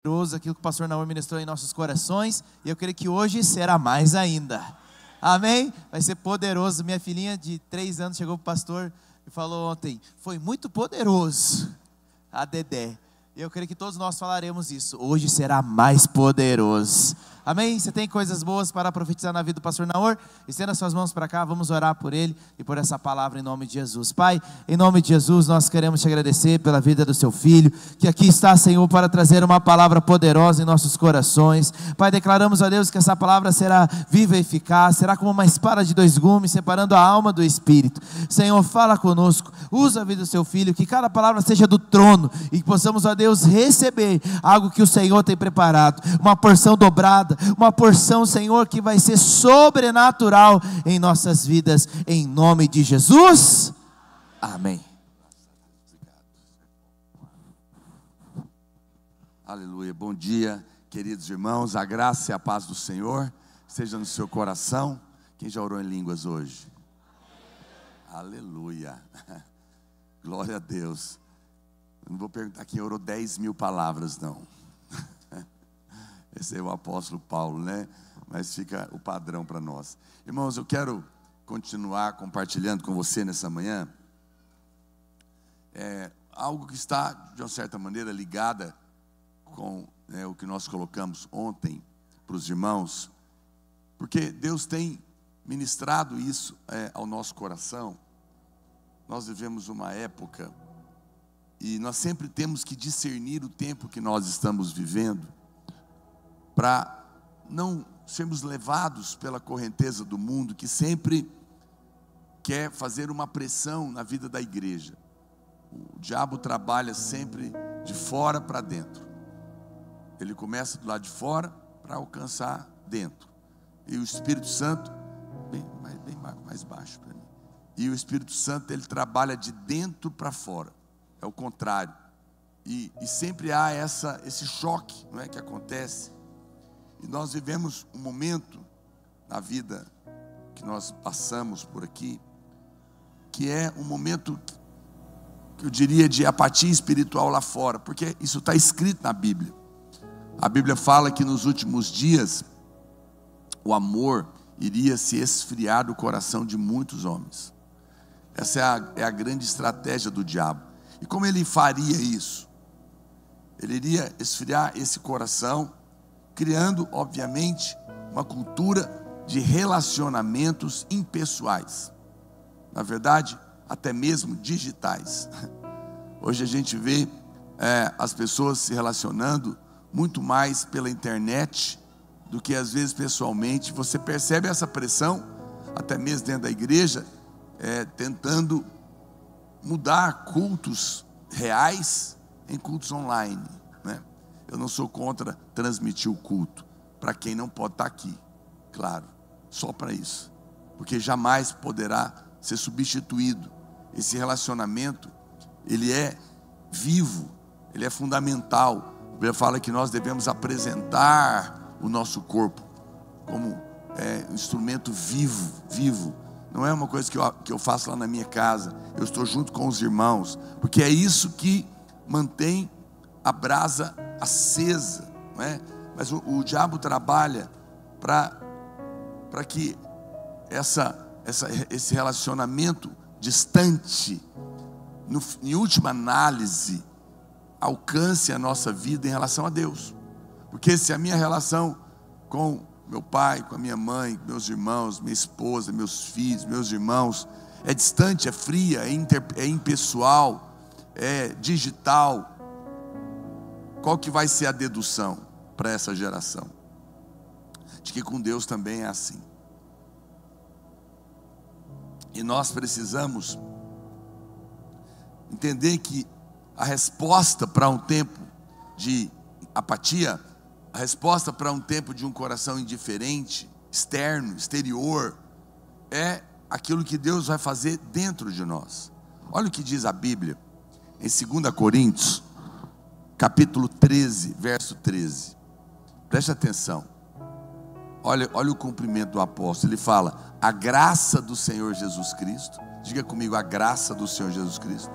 Poderoso aquilo que o pastor Naor ministrou em nossos corações, e eu creio que hoje será mais ainda, amém? Vai ser poderoso. Minha filhinha de 3 anos chegou para o pastor e falou ontem: foi muito poderoso, a Dedé. E eu creio que todos nós falaremos isso, hoje será mais poderoso, amém? Você tem coisas boas para profetizar na vida do pastor Naor? Estenda suas mãos para cá, vamos orar por ele e por essa palavra em nome de Jesus. Pai, em nome de Jesus, nós queremos te agradecer pela vida do seu filho, que aqui está, Senhor, para trazer uma palavra poderosa em nossos corações. Pai, declaramos a Deus que essa palavra será viva e eficaz, será como uma espada de 2 gumes, separando a alma do espírito. Senhor, fala conosco, usa a vida do seu filho, que cada palavra seja do trono, e que possamos, ó Deus, receber algo que o Senhor tem preparado, uma porção dobrada, uma porção, Senhor, que vai ser sobrenatural em nossas vidas, em nome de Jesus, amém. Aleluia, bom dia, queridos irmãos, a graça e a paz do Senhor esteja no seu coração. Quem já orou em línguas hoje? Aleluia, glória a Deus. Eu não vou perguntar quem orou 10.000 palavras, não. Esse é o apóstolo Paulo, né? Mas fica o padrão para nós. Irmãos, eu quero continuar compartilhando com você nessa manhã algo que está, de uma certa maneira, ligada com o que nós colocamos ontem para os irmãos, porque Deus tem ministrado isso ao nosso coração. Nós vivemos uma época e nós sempre temos que discernir o tempo que nós estamos vivendo, para não sermos levados pela correnteza do mundo, que sempre quer fazer uma pressão na vida da igreja. O diabo trabalha sempre de fora para dentro. Ele começa do lado de fora para alcançar dentro. E o Espírito Santo, bem mais baixo para mim. E o Espírito Santo, ele trabalha de dentro para fora. É o contrário. E sempre há esse choque, não é, que acontece. E nós vivemos um momento na vida que nós passamos por aqui, que é um momento que eu diria de apatia espiritual lá fora, porque isso está escrito na Bíblia. A Bíblia fala que nos últimos dias o amor iria se esfriar do coração de muitos homens. Essa é a grande estratégia do diabo. E como ele faria isso? Ele iria esfriar esse coração, criando, obviamente, uma cultura de relacionamentos impessoais. Na verdade, até mesmo digitais. Hoje a gente vê as pessoas se relacionando muito mais pela internet do que às vezes pessoalmente. Você percebe essa pressão, até mesmo dentro da igreja, tentando mudar cultos reais em cultos online, né? Eu não sou contra transmitir o culto para quem não pode estar aqui, claro, só para isso, porque jamais poderá ser substituído. Esse relacionamento, ele é vivo, ele é fundamental. A Bíblia fala que nós devemos apresentar o nosso corpo como um instrumento vivo. Não é uma coisa que eu faço lá na minha casa. Eu estou junto com os irmãos, porque é isso que mantém a brasa acesa, não é? Mas o diabo trabalha para que esse relacionamento distante, em última análise, alcance a nossa vida em relação a Deus. Porque se a minha relação com meu pai, com a minha mãe, com meus irmãos, minha esposa, meus filhos, meus irmãos, é distante, é fria, é impessoal, é digital, qual que vai ser a dedução para essa geração? De que com Deus também é assim. E nós precisamos entender que a resposta para um tempo de apatia, a resposta para um tempo de um coração indiferente, externo, exterior, é aquilo que Deus vai fazer dentro de nós. Olha o que diz a Bíblia em 2 Coríntios, capítulo 13, verso 13. Preste atenção. Olha o cumprimento do apóstolo. Ele fala: a graça do Senhor Jesus Cristo. Diga comigo: a graça do Senhor Jesus Cristo.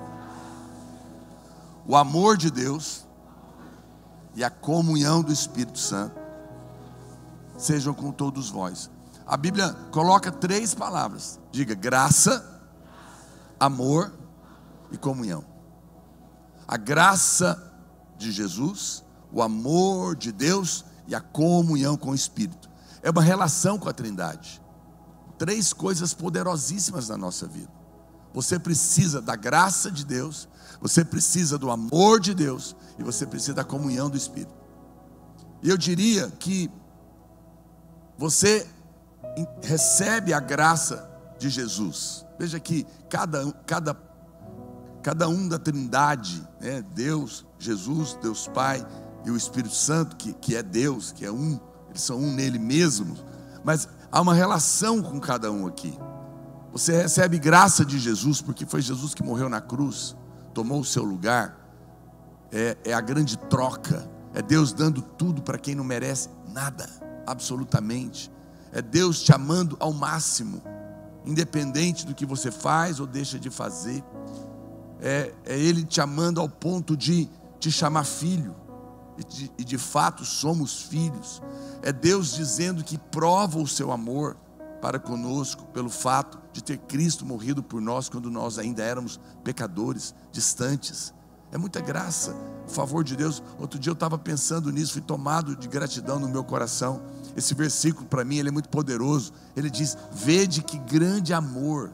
O amor de Deus e a comunhão do Espírito Santo sejam com todos vós. A Bíblia coloca 3 palavras. Diga: graça, amor e comunhão. A graça de Jesus, o amor de Deus e a comunhão com o Espírito. É uma relação com a Trindade. 3 coisas poderosíssimas na nossa vida. Você precisa da graça de Deus, você precisa do amor de Deus e você precisa da comunhão do Espírito. E eu diria que você recebe a graça de Jesus. Veja que cada um da Trindade, né? Deus, Jesus, Deus Pai e o Espírito Santo, que é Deus, que é um, eles são um nele mesmo, mas há uma relação com cada um aqui. Você recebe graça de Jesus, porque foi Jesus que morreu na cruz, tomou o seu lugar. É a grande troca, é Deus dando tudo para quem não merece nada, absolutamente. É Deus te amando ao máximo, independente do que você faz ou deixa de fazer. É Ele te amando ao ponto de te chamar filho, e de fato somos filhos. É Deus dizendo que prova o seu amor para conosco, pelo fato de ter Cristo morrido por nós, quando nós ainda éramos pecadores, distantes. É muita graça, o favor de Deus. Outro dia eu estava pensando nisso, fui tomado de gratidão no meu coração. Esse versículo para mim, ele é muito poderoso. Ele diz: vede que grande amor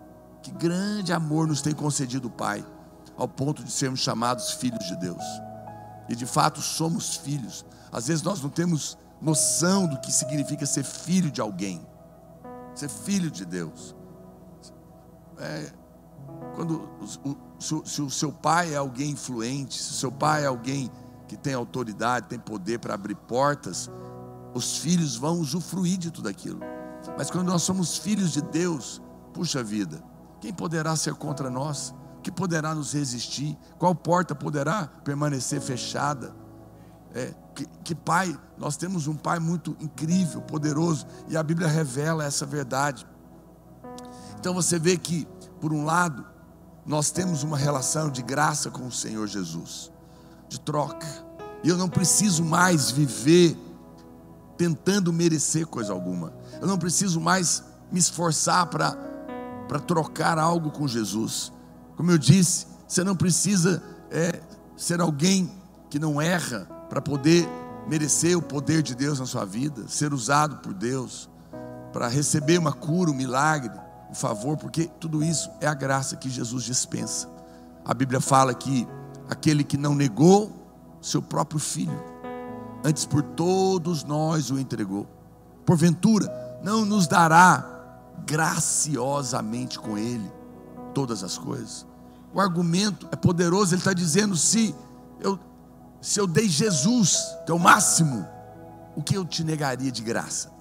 nos tem concedido o Pai, ao ponto de sermos chamados filhos de Deus. E de fato somos filhos. Às vezes nós não temos noção do que significa ser filho de alguém, ser filho de Deus. Se o seu pai é alguém influente, se o seu pai é alguém que tem autoridade, tem poder para abrir portas, os filhos vão usufruir de tudo aquilo. Mas quando nós somos filhos de Deus, puxa vida, quem poderá ser contra nós? O que poderá nos resistir? Qual porta poderá permanecer fechada? Que pai, nós temos um pai muito incrível, poderoso, e a Bíblia revela essa verdade. Então você vê que, por um lado, nós temos uma relação de graça com o Senhor Jesus, de troca, e eu não preciso mais viver tentando merecer coisa alguma. Eu não preciso mais me esforçar para trocar algo com Jesus. Como eu disse, você não precisa ser alguém que não erra para poder merecer o poder de Deus na sua vida, ser usado por Deus para receber uma cura, um milagre, um favor, porque tudo isso é a graça que Jesus dispensa. A Bíblia fala que aquele que não negou seu próprio filho, antes por todos nós o entregou, porventura não nos dará graciosamente com ele todas as coisas? O argumento é poderoso. Ele está dizendo: se eu dei Jesus, que é o máximo, o que eu te negaria de graça?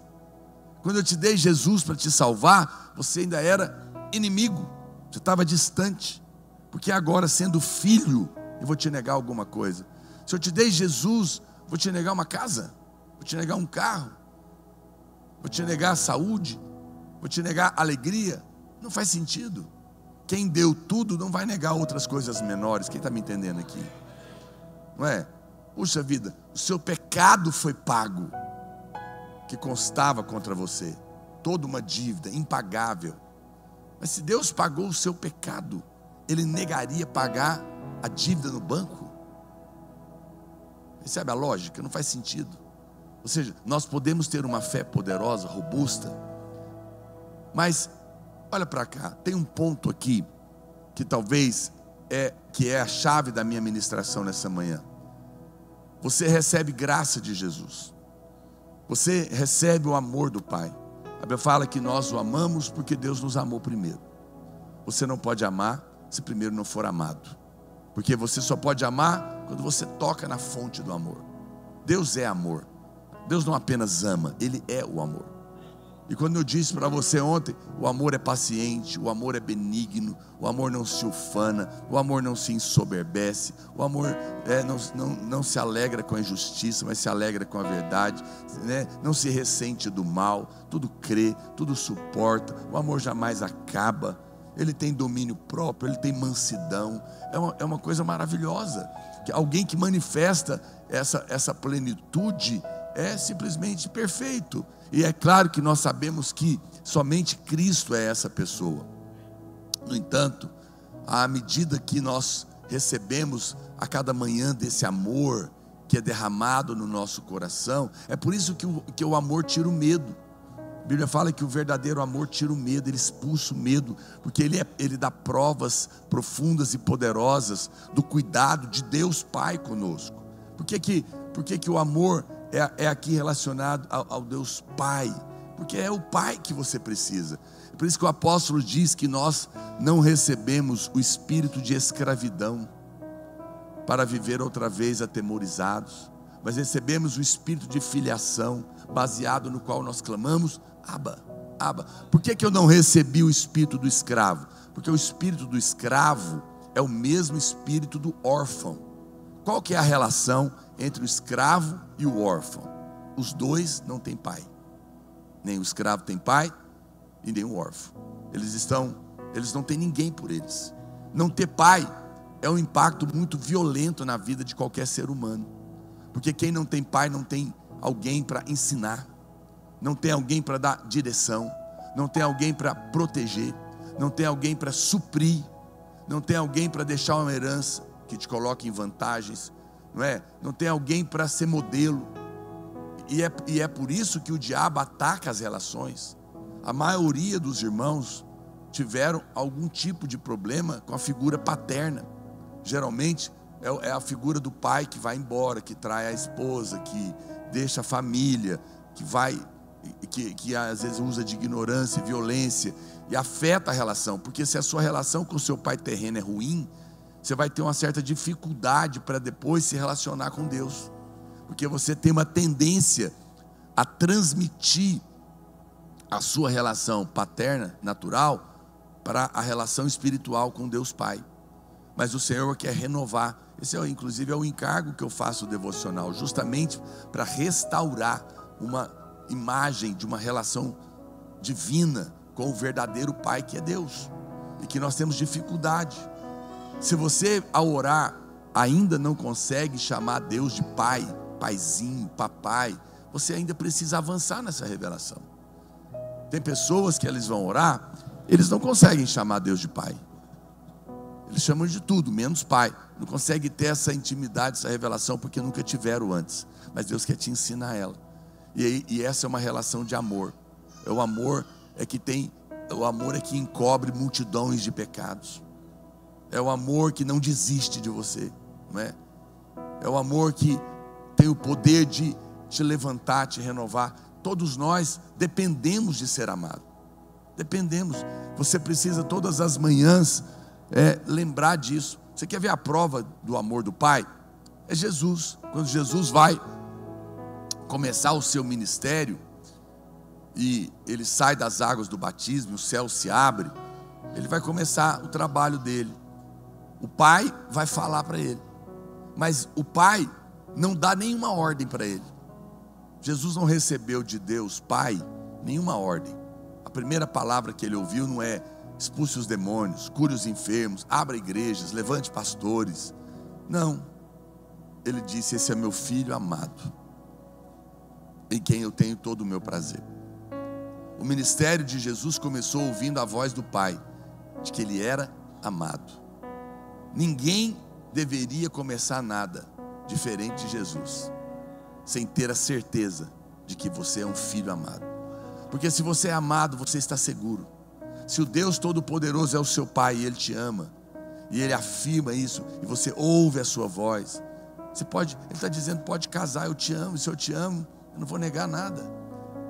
Quando eu te dei Jesus para te salvar, você ainda era inimigo, você estava distante, porque agora, sendo filho, eu vou te negar alguma coisa. Se eu te dei Jesus, vou te negar uma casa, vou te negar um carro, vou te negar a saúde, vou te negar a alegria. Não faz sentido. Quem deu tudo não vai negar outras coisas menores. Quem está me entendendo aqui? Não é? Puxa vida, o seu pecado foi pago, que constava contra você, toda uma dívida impagável. Mas se Deus pagou o seu pecado, Ele negaria pagar a dívida no banco? Percebe a lógica? Não faz sentido. Ou seja, nós podemos ter uma fé poderosa, robusta, mas olha para cá, tem um ponto aqui que talvez é a chave da minha ministração nessa manhã. Você recebe graça de Jesus, você recebe o amor do Pai. A Bíblia fala que nós o amamos porque Deus nos amou primeiro. Você não pode amar se primeiro não for amado, porque você só pode amar quando você toca na fonte do amor. Deus é amor. Deus não apenas ama, Ele é o amor. E quando eu disse para você ontem, o amor é paciente, o amor é benigno, o amor não se ufana, o amor não se ensoberbece, o amor não se alegra com a injustiça, mas se alegra com a verdade, né? Não se ressente do mal, tudo crê, tudo suporta, o amor jamais acaba, ele tem domínio próprio, ele tem mansidão, é uma coisa maravilhosa. Alguém que manifesta essa plenitude é simplesmente perfeito. E é claro que nós sabemos que somente Cristo é essa pessoa. No entanto, à medida que nós recebemos a cada manhã desse amor que é derramado no nosso coração, é por isso que o amor tira o medo. A Bíblia fala que o verdadeiro amor tira o medo, ele expulsa o medo, porque ele dá provas profundas e poderosas do cuidado de Deus Pai conosco. Por que o amor é aqui relacionado ao Deus Pai? Porque é o Pai que você precisa. É por isso que o apóstolo diz que nós não recebemos o espírito de escravidão para viver outra vez atemorizados, mas recebemos o espírito de filiação, baseado no qual nós clamamos: Abba, Abba. Por que eu não recebi o espírito do escravo? Porque o espírito do escravo é o mesmo espírito do órfão. Qual que é a relação entre o escravo e o órfão? Os dois não têm pai. Nem o escravo tem pai e nem o órfão. Eles não têm ninguém por eles. Não ter pai é um impacto muito violento na vida de qualquer ser humano. Porque quem não tem pai não tem alguém para ensinar, não tem alguém para dar direção, não tem alguém para proteger, não tem alguém para suprir, não tem alguém para deixar uma herança que te coloque em vantagens, não é? Não tem alguém para ser modelo. E é por isso que o diabo ataca as relações. A maioria dos irmãos tiveram algum tipo de problema com a figura paterna. Geralmente é a figura do pai que vai embora, que trai a esposa, que deixa a família, que às vezes usa de ignorância e violência e afeta a relação. Porque se a sua relação com o seu pai terreno é ruim, você vai ter uma certa dificuldade para depois se relacionar com Deus, porque você tem uma tendência a transmitir a sua relação paterna, natural, para a relação espiritual com Deus Pai. Mas o Senhor quer renovar. Esse inclusive é o encargo que eu faço devocional, justamente para restaurar uma imagem de uma relação divina com o verdadeiro Pai, que é Deus, e que nós temos dificuldade. Se você, ao orar, ainda não consegue chamar Deus de Pai, Paizinho, Papai, você ainda precisa avançar nessa revelação. Tem pessoas que eles vão orar, eles não conseguem chamar Deus de Pai. Eles chamam de tudo, menos Pai. Não conseguem ter essa intimidade, essa revelação, porque nunca tiveram antes. Mas Deus quer te ensinar ela. E essa é uma relação de amor. O amor é que encobre multidões de pecados. É o amor que não desiste de você, não é? É o amor que tem o poder de te levantar, te renovar. Todos nós dependemos de ser amado. Dependemos. Você precisa todas as manhãs lembrar disso. Você quer ver a prova do amor do Pai? É Jesus. Quando Jesus vai começar o seu ministério e ele sai das águas do batismo, o céu se abre, ele vai começar o trabalho dele. O Pai vai falar para ele, mas o Pai não dá nenhuma ordem para ele. Jesus não recebeu de Deus Pai nenhuma ordem. A primeira palavra que ele ouviu não é: expulse os demônios, cure os enfermos, abra igrejas, levante pastores. Não. Ele disse: esse é meu filho amado, em quem eu tenho todo o meu prazer. O ministério de Jesus começou ouvindo a voz do Pai, de que ele era amado. Ninguém deveria começar nada diferente de Jesus sem ter a certeza de que você é um filho amado. Porque se você é amado, você está seguro. Se o Deus Todo-Poderoso é o seu Pai e Ele te ama, e Ele afirma isso, e você ouve a sua voz, Ele está dizendo: pode casar, eu te amo. E se eu te amo, eu não vou negar nada.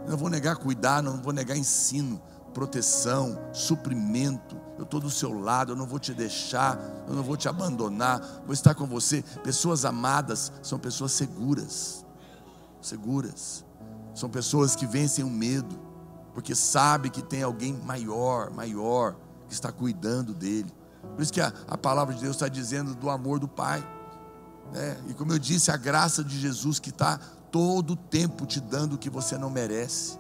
Eu não vou negar cuidar, não vou negar ensino, proteção, suprimento. Eu estou do seu lado, eu não vou te deixar, eu não vou te abandonar, vou estar com você. Pessoas amadas são pessoas seguras. Seguras. São pessoas que vencem o medo, porque sabe que tem alguém maior, que está cuidando dele. Por isso que a palavra de Deus está dizendo do amor do Pai. E como eu disse, a graça de Jesus que está todo o tempo te dando o que você não merece,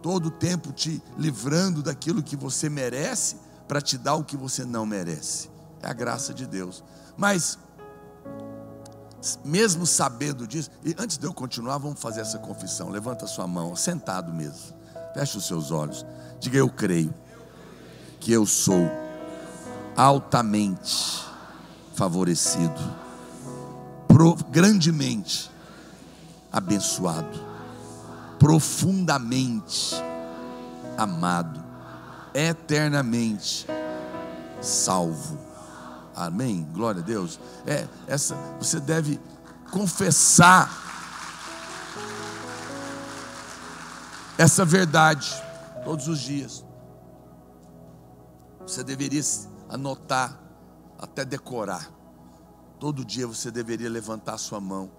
todo o tempo te livrando daquilo que você merece, para te dar o que você não merece. É a graça de Deus. Mas mesmo sabendo disso, e antes de eu continuar, vamos fazer essa confissão. Levanta a sua mão, sentado mesmo, feche os seus olhos, diga: eu creio que eu sou altamente favorecido, grandemente abençoado, profundamente amado, eternamente salvo. Amém? Glória a Deus. Você deve confessar essa verdade todos os dias. Você deveria anotar, até decorar. Todo dia você deveria levantar sua mão,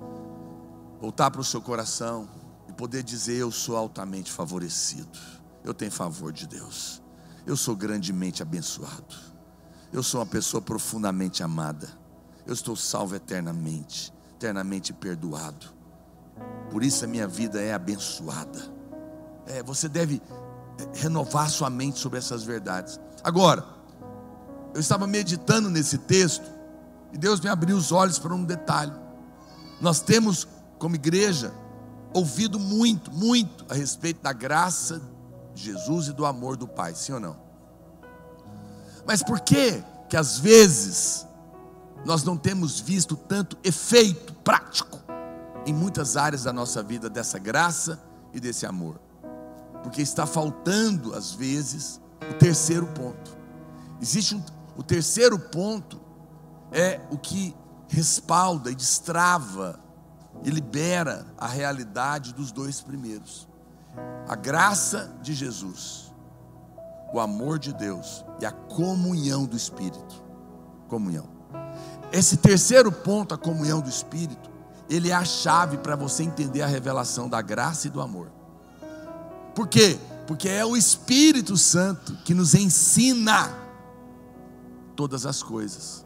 voltar para o seu coração e poder dizer: eu sou altamente favorecido, eu tenho favor de Deus, eu sou grandemente abençoado, eu sou uma pessoa profundamente amada, eu estou salvo eternamente, eternamente perdoado, por isso a minha vida é abençoada. Você deve renovar sua mente sobre essas verdades. Agora, eu estava meditando nesse texto e Deus me abriu os olhos para um detalhe. Nós temos, como igreja, ouvido muito, muito a respeito da graça de Jesus e do amor do Pai, sim ou não? Mas por que às vezes nós não temos visto tanto efeito prático em muitas áreas da nossa vida dessa graça e desse amor? Porque está faltando às vezes o terceiro ponto. O terceiro ponto é o que respalda e destrava e libera a realidade dos dois primeiros: a graça de Jesus, o amor de Deus e a comunhão do Espírito. Comunhão. Esse terceiro ponto, a comunhão do Espírito, ele é a chave para você entender a revelação da graça e do amor. Por quê? Porque é o Espírito Santo que nos ensina todas as coisas.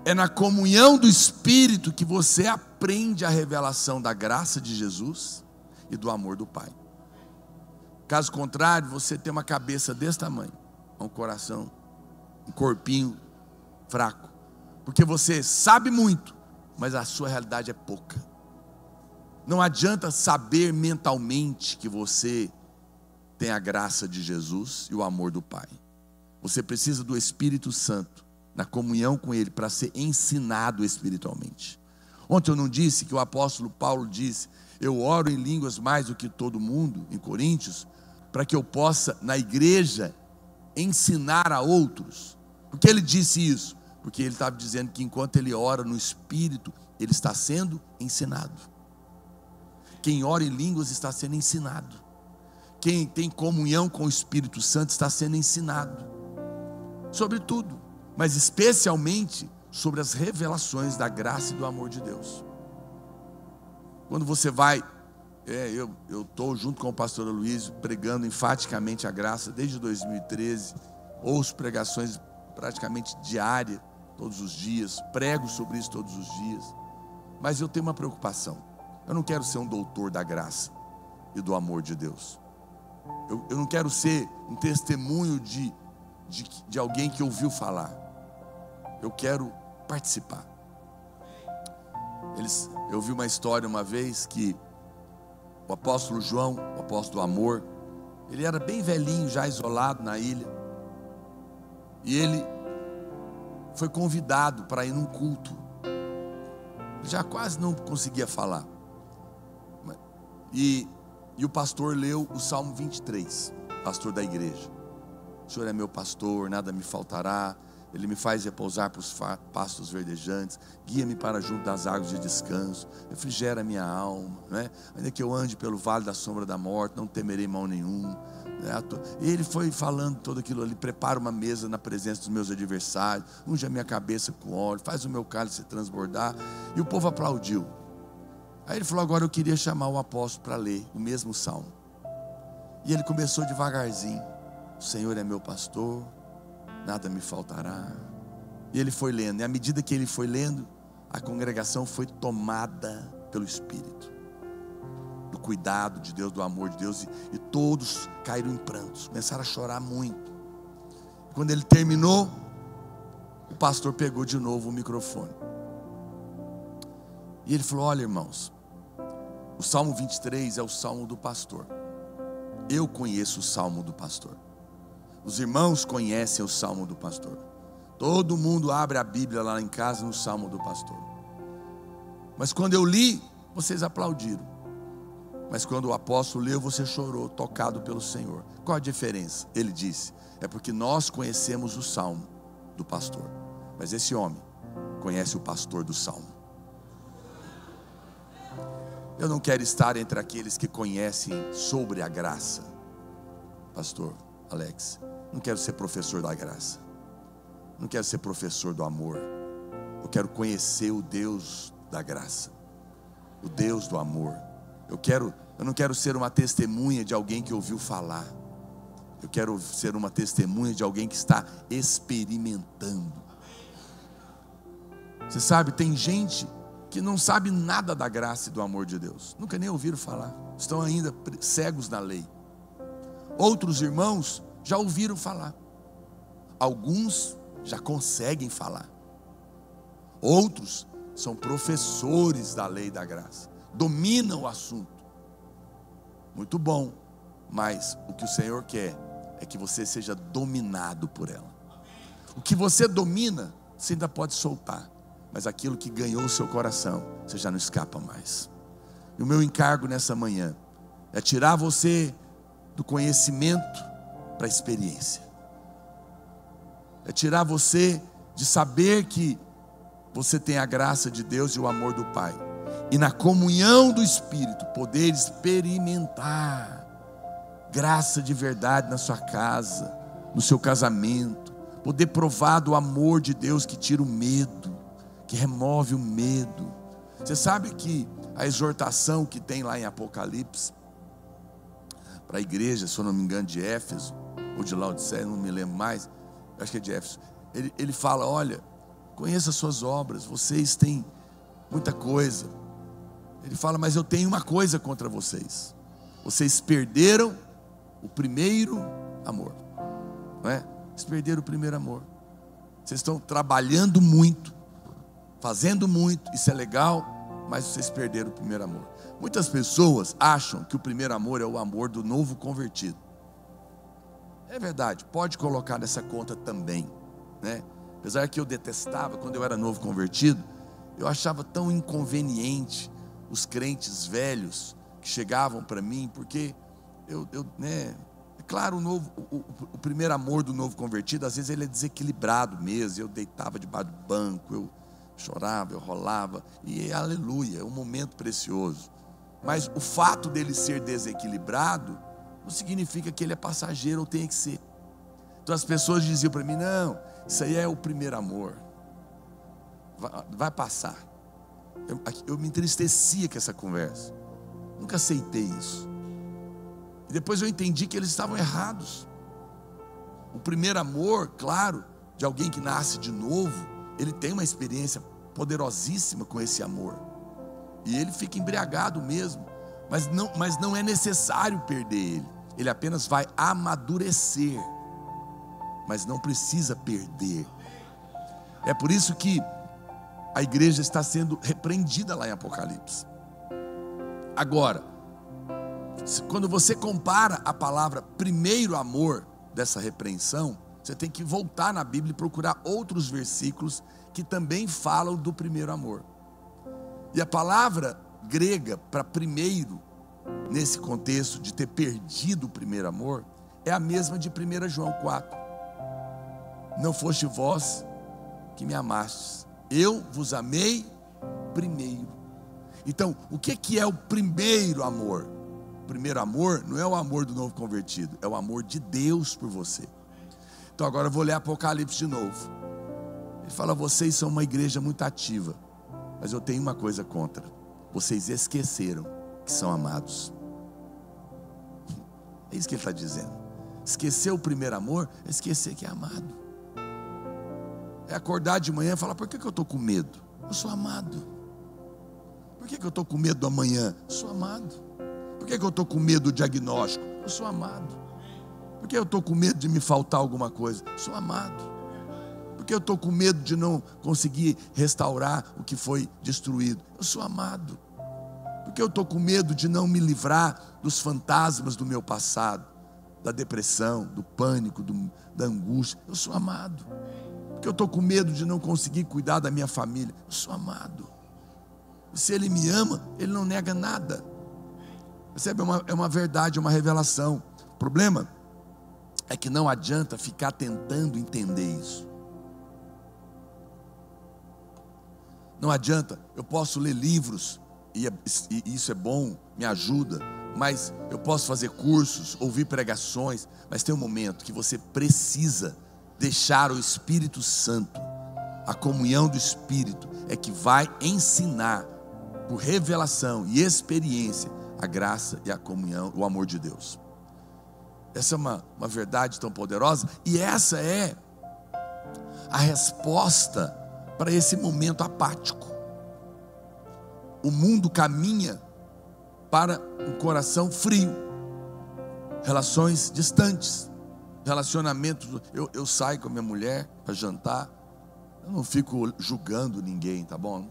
É na comunhão do Espírito que você aprende a revelação da graça de Jesus e do amor do Pai. Caso contrário, você tem uma cabeça desse tamanho, um coração, um corpinho fraco, porque você sabe muito, mas a sua realidade é pouca. Não adianta saber mentalmente que você tem a graça de Jesus e o amor do Pai. Você precisa do Espírito Santo, na comunhão com Ele, para ser ensinado espiritualmente. Ontem eu não disse que o apóstolo Paulo disse: eu oro em línguas mais do que todo mundo, em Coríntios, para que eu possa, na igreja, ensinar a outros. Por que ele disse isso? Porque ele estava dizendo que enquanto ele ora no Espírito, ele está sendo ensinado. Quem ora em línguas está sendo ensinado. Quem tem comunhão com o Espírito Santo está sendo ensinado sobre tudo, mas especialmente sobre as revelações da graça e do amor de Deus. Quando você vai, eu estou junto com o pastor Luiz pregando enfaticamente a graça desde 2013, ouço pregações praticamente diárias, todos os dias, prego sobre isso todos os dias, mas eu tenho uma preocupação: eu não quero ser um doutor da graça e do amor de Deus. Eu não quero ser um testemunho de alguém que ouviu falar. Eu quero participar. Eu vi uma história uma vez que o apóstolo João, o apóstolo do amor, ele era bem velhinho, já isolado na ilha, e ele foi convidado para ir num culto. Ele já quase não conseguia falar, e o pastor leu o Salmo 23, pastor da igreja: o Senhor é meu pastor, nada me faltará, Ele me faz repousar para os pastos verdejantes, guia-me para junto das águas de descanso, refrigera a minha alma, né? Ainda que eu ande pelo vale da sombra da morte, não temerei mal nenhum, né? E ele foi falando todo aquilo ali: prepara uma mesa na presença dos meus adversários, unge a minha cabeça com óleo, faz o meu cálice transbordar. E o povo aplaudiu. Aí ele falou: agora eu queria chamar o apóstolo para ler o mesmo salmo. E ele começou devagarzinho: o Senhor é meu pastor, nada me faltará. E ele foi lendo, e à medida que ele foi lendo, a congregação foi tomada pelo Espírito, do cuidado de Deus, do amor de Deus, e todos caíram em prantos, começaram a chorar muito. Quando ele terminou, o pastor pegou de novo o microfone E ele falou: olha, irmãos, o Salmo 23 é o Salmo do pastor. Eu conheço o Salmo do pastor. Os irmãos conhecem o Salmo do pastor. Todo mundo abre a Bíblia lá em casa no Salmo do pastor. Mas quando eu li, vocês aplaudiram. Mas quando o apóstolo leu, você chorou, tocado pelo Senhor. Qual a diferença? Ele disse: é porque nós conhecemos o Salmo do pastor, mas esse homem conhece o pastor do Salmo. Eu não quero estar entre aqueles que conhecem sobre a graça. Pastor Alex, não quero ser professor da graça, não quero ser professor do amor. Eu quero conhecer o Deus da graça, o Deus do amor. Eu não quero ser uma testemunha de alguém que ouviu falar. Eu quero ser uma testemunha de alguém que está experimentando. Você sabe, tem gente que não sabe nada da graça e do amor de Deus, nunca nem ouviram falar, estão ainda cegos na lei. Outros irmãos já ouviram falar, alguns já conseguem falar, outros são professores da lei da graça, dominam o assunto. Muito bom, mas o que o Senhor quer é que você seja dominado por ela. O que você domina, você ainda pode soltar, mas aquilo que ganhou o seu coração, você já não escapa mais. E o meu encargo nessa manhã é tirar você do conhecimento para a experiência. É tirar você de saber que você tem a graça de Deus e o amor do Pai, e na comunhão do Espírito poder experimentar graça de verdade na sua casa, no seu casamento, poder provar do amor de Deus que tira o medo, que remove o medo. Você sabe que a exortação que tem lá em Apocalipse para a igreja, se eu não me engano, de Éfeso ou de Laodiceia, não me lembro mais, acho que é de Éfeso. Ele fala: olha, conheça as suas obras, vocês têm muita coisa. Ele fala: mas eu tenho uma coisa contra vocês: vocês perderam o primeiro amor. Não é? Vocês perderam o primeiro amor. Vocês estão trabalhando muito, fazendo muito, isso é legal, mas vocês perderam o primeiro amor. Muitas pessoas acham que o primeiro amor é o amor do novo convertido. É verdade, pode colocar nessa conta também, né? Apesar que eu detestava quando eu era novo convertido, eu achava tão inconveniente os crentes velhos que chegavam para mim, porque é claro, o primeiro amor do novo convertido, às vezes ele é desequilibrado mesmo. Eu deitava debaixo do banco, eu chorava, eu rolava, e aleluia, é um momento precioso. Mas o fato dele ser desequilibrado não significa que ele é passageiro ou tenha que ser. Então as pessoas diziam para mim: não, isso aí é o primeiro amor, vai passar. Eu me entristecia com essa conversa, nunca aceitei isso. E depois eu entendi que eles estavam errados. O primeiro amor, claro, de alguém que nasce de novo, ele tem uma experiência poderosíssima com esse amor, e ele fica embriagado mesmo, mas não é necessário perder ele apenas vai amadurecer, mas não precisa perder. É por isso que a igreja está sendo repreendida lá em Apocalipse. Agora, quando você compara a palavra primeiro amor dessa repreensão, você tem que voltar na Bíblia e procurar outros versículos que também falam do primeiro amor. E a palavra grega para primeiro, nesse contexto de ter perdido o primeiro amor, é a mesma de 1 João 4. Não foste vós que me amastes, eu vos amei primeiro. Então, o que é o primeiro amor? O primeiro amor não é o amor do novo convertido, é o amor de Deus por você. Então agora eu vou ler Apocalipse de novo. Ele fala: vocês são uma igreja muito ativa, mas eu tenho uma coisa contra: vocês esqueceram que são amados. É isso que ele está dizendo. Esquecer o primeiro amor é esquecer que é amado. É acordar de manhã e falar: por que eu estou com medo? Eu sou amado. Por que eu estou com medo do amanhã? Eu sou amado. Por que eu estou com medo do diagnóstico? Eu sou amado. Por que eu estou com medo de me faltar alguma coisa? Eu sou amado. Por Porque eu estou com medo de não conseguir restaurar o que foi destruído. Eu sou amado. Porque eu estou com medo de não me livrar dos fantasmas do meu passado, da depressão, do pânico, da angústia. Eu sou amado. Porque eu estou com medo de não conseguir cuidar da minha família. Eu sou amado. E se Ele me ama, Ele não nega nada. Percebe? É uma verdade, é uma revelação. O problema é que não adianta ficar tentando entender isso. Não adianta, eu posso ler livros, e isso é bom, me ajuda, mas eu posso fazer cursos, ouvir pregações, mas tem um momento que você precisa deixar o Espírito Santo, a comunhão do Espírito, é que vai ensinar, por revelação e experiência, a graça e a comunhão, o amor de Deus. Essa é uma verdade tão poderosa, e essa é a resposta para esse momento apático. O mundo caminha para um coração frio, relações distantes, relacionamentos. Eu saio com a minha mulher para jantar, eu não fico julgando ninguém, tá bom?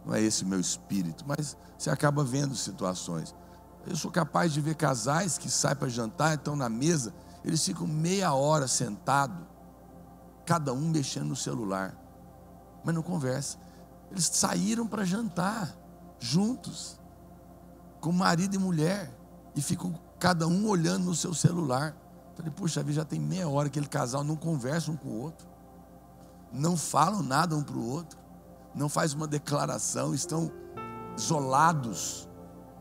Não é esse o meu espírito, mas você acaba vendo situações. Eu sou capaz de ver casais que saem para jantar, estão na mesa, eles ficam meia hora sentados, cada um mexendo no celular, mas não conversa. Eles saíram para jantar juntos, com marido e mulher, e ficam cada um olhando no seu celular. Falei, puxa vida, já tem meia hora que aquele casal não conversa um com o outro, não falam nada um para o outro, não faz uma declaração, estão isolados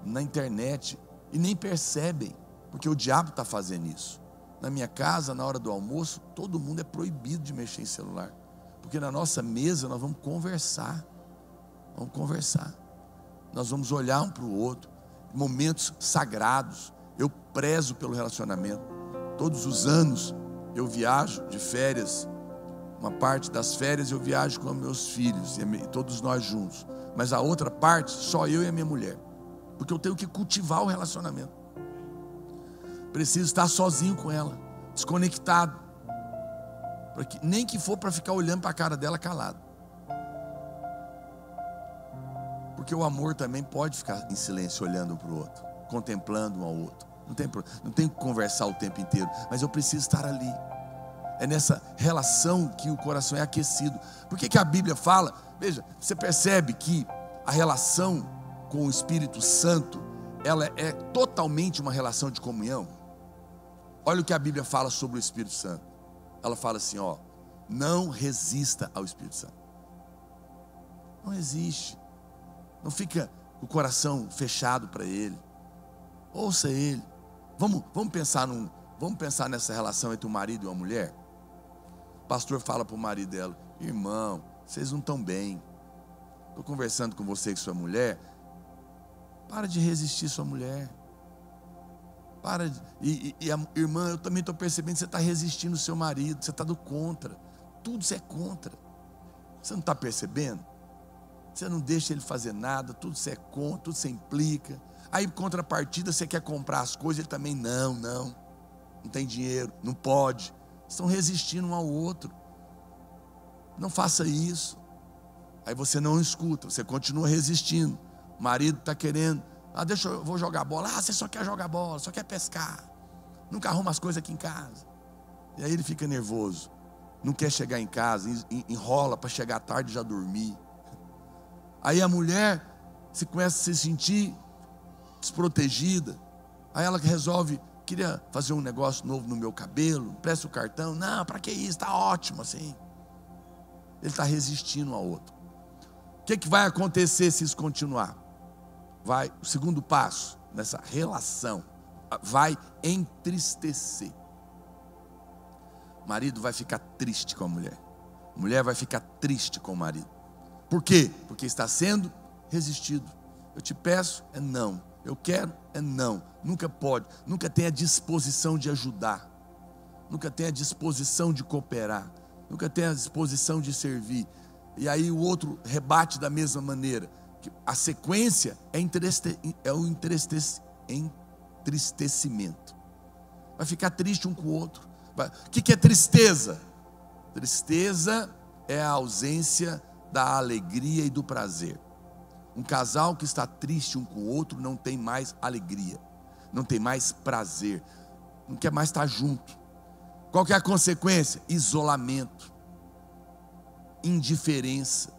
na internet e nem percebem, porque o diabo está fazendo isso. Na minha casa, na hora do almoço, todo mundo é proibido de mexer em celular, porque na nossa mesa nós vamos conversar, nós vamos olhar um para o outro, momentos sagrados. Eu prezo pelo relacionamento. Todos os anos eu viajo de férias, uma parte das férias eu viajo com meus filhos, e todos nós juntos, mas a outra parte só eu e a minha mulher, porque eu tenho que cultivar o relacionamento. Preciso estar sozinho com ela, desconectado, nem que for para ficar olhando para a cara dela calado, porque o amor também pode ficar em silêncio, olhando um para o outro, contemplando um ao outro. Não tem que conversar o tempo inteiro, mas eu preciso estar ali. É nessa relação que o coração é aquecido. Por que a Bíblia fala? Veja, você percebe que a relação com o Espírito Santo, ela é totalmente uma relação de comunhão. Olha o que a Bíblia fala sobre o Espírito Santo. Ela fala assim, ó, não resista ao Espírito Santo. Não resiste. Não fica com o coração fechado para Ele. Ouça Ele. Vamos pensar nessa relação entre o marido e a mulher. O pastor fala para o marido dela, irmão, vocês não estão bem. Estou conversando com você e com sua mulher. Para de resistir sua mulher. A irmã, eu também estou percebendo que você está resistindo ao seu marido. Você está do contra. Tudo você é contra. Você não está percebendo? Você não deixa ele fazer nada. Tudo você é contra, tudo você implica. Aí, em contrapartida, você quer comprar as coisas, ele também não tem dinheiro, não pode. Estão resistindo um ao outro. Não faça isso. Aí você não escuta, você continua resistindo. O marido está querendo, vou jogar bola. Você só quer jogar bola, só quer pescar, nunca arruma as coisas aqui em casa. E aí ele fica nervoso, não quer chegar em casa, enrola para chegar tarde e já dormir. Aí a mulher se começa a se sentir desprotegida. Aí ela resolve, queria fazer um negócio novo no meu cabelo, presta o cartão. Não, para que isso? Está ótimo assim. Ele está resistindo ao outro. O que vai acontecer se isso continuar? O segundo passo nessa relação vai entristecer. O marido vai ficar triste com a mulher vai ficar triste com o marido. Por quê? Porque está sendo resistido. Eu te peço, é não. Eu quero, é não. Nunca pode, nunca tem a disposição de ajudar, nunca tem a disposição de cooperar, nunca tem a disposição de servir. E aí o outro rebate da mesma maneira. A sequência é o entristecimento. Vai ficar triste um com o outro. O que é tristeza? Tristeza é a ausência da alegria e do prazer. Um casal que está triste um com o outro não tem mais alegria, não tem mais prazer, não quer mais estar junto. Qual que é a consequência? Isolamento, indiferença,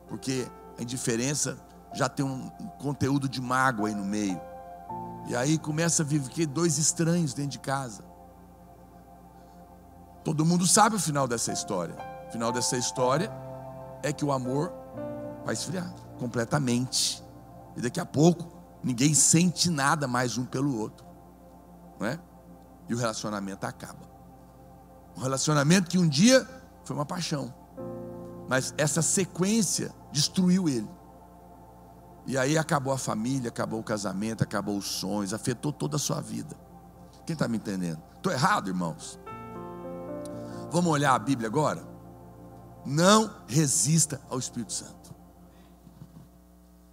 porque a indiferença já tem um conteúdo de mágoa aí no meio, e aí começa a viver dois estranhos dentro de casa. Todo mundo sabe o final dessa história. O final dessa história é que o amor vai esfriar completamente, e daqui a pouco ninguém sente nada mais um pelo outro, não é? E o relacionamento acaba. Um relacionamento que um dia foi uma paixão, mas essa sequência destruiu ele. E aí acabou a família, acabou o casamento, acabou os sonhos, afetou toda a sua vida. Quem está me entendendo? Estou errado, irmãos? Vamos olhar a Bíblia agora? Não resista ao Espírito Santo.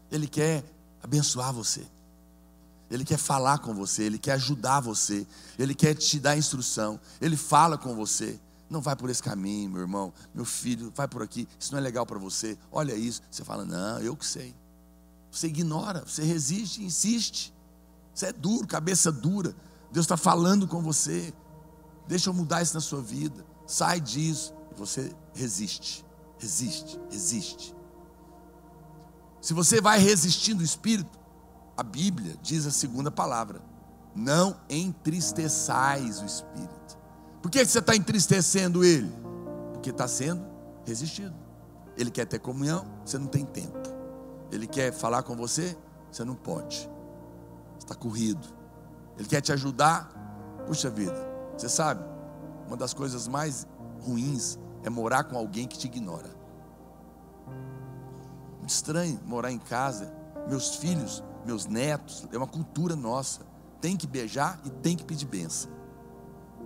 Ele quer abençoar você, Ele quer falar com você, Ele quer ajudar você, Ele quer te dar instrução, Ele fala com você. Não vai por esse caminho, meu irmão, meu filho, vai por aqui, isso não é legal para você, olha isso. Você fala, não, eu que sei. Você ignora, você resiste, insiste. Você é duro, cabeça dura. Deus está falando com você. Deixa eu mudar isso na sua vida. Sai disso. E você resiste, resiste, resiste. Se você vai resistindo o Espírito, a Bíblia diz a segunda palavra: não entristeçais o Espírito. Por que você está entristecendo ele? Porque está sendo resistido. Ele quer ter comunhão, você não tem tempo. Ele quer falar com você, você não pode, você está corrido. Ele quer te ajudar. Puxa vida, você sabe, uma das coisas mais ruins é morar com alguém que te ignora. Muito estranho morar em casa. Meus filhos, meus netos, é uma cultura nossa. Tem que beijar e tem que pedir bênção.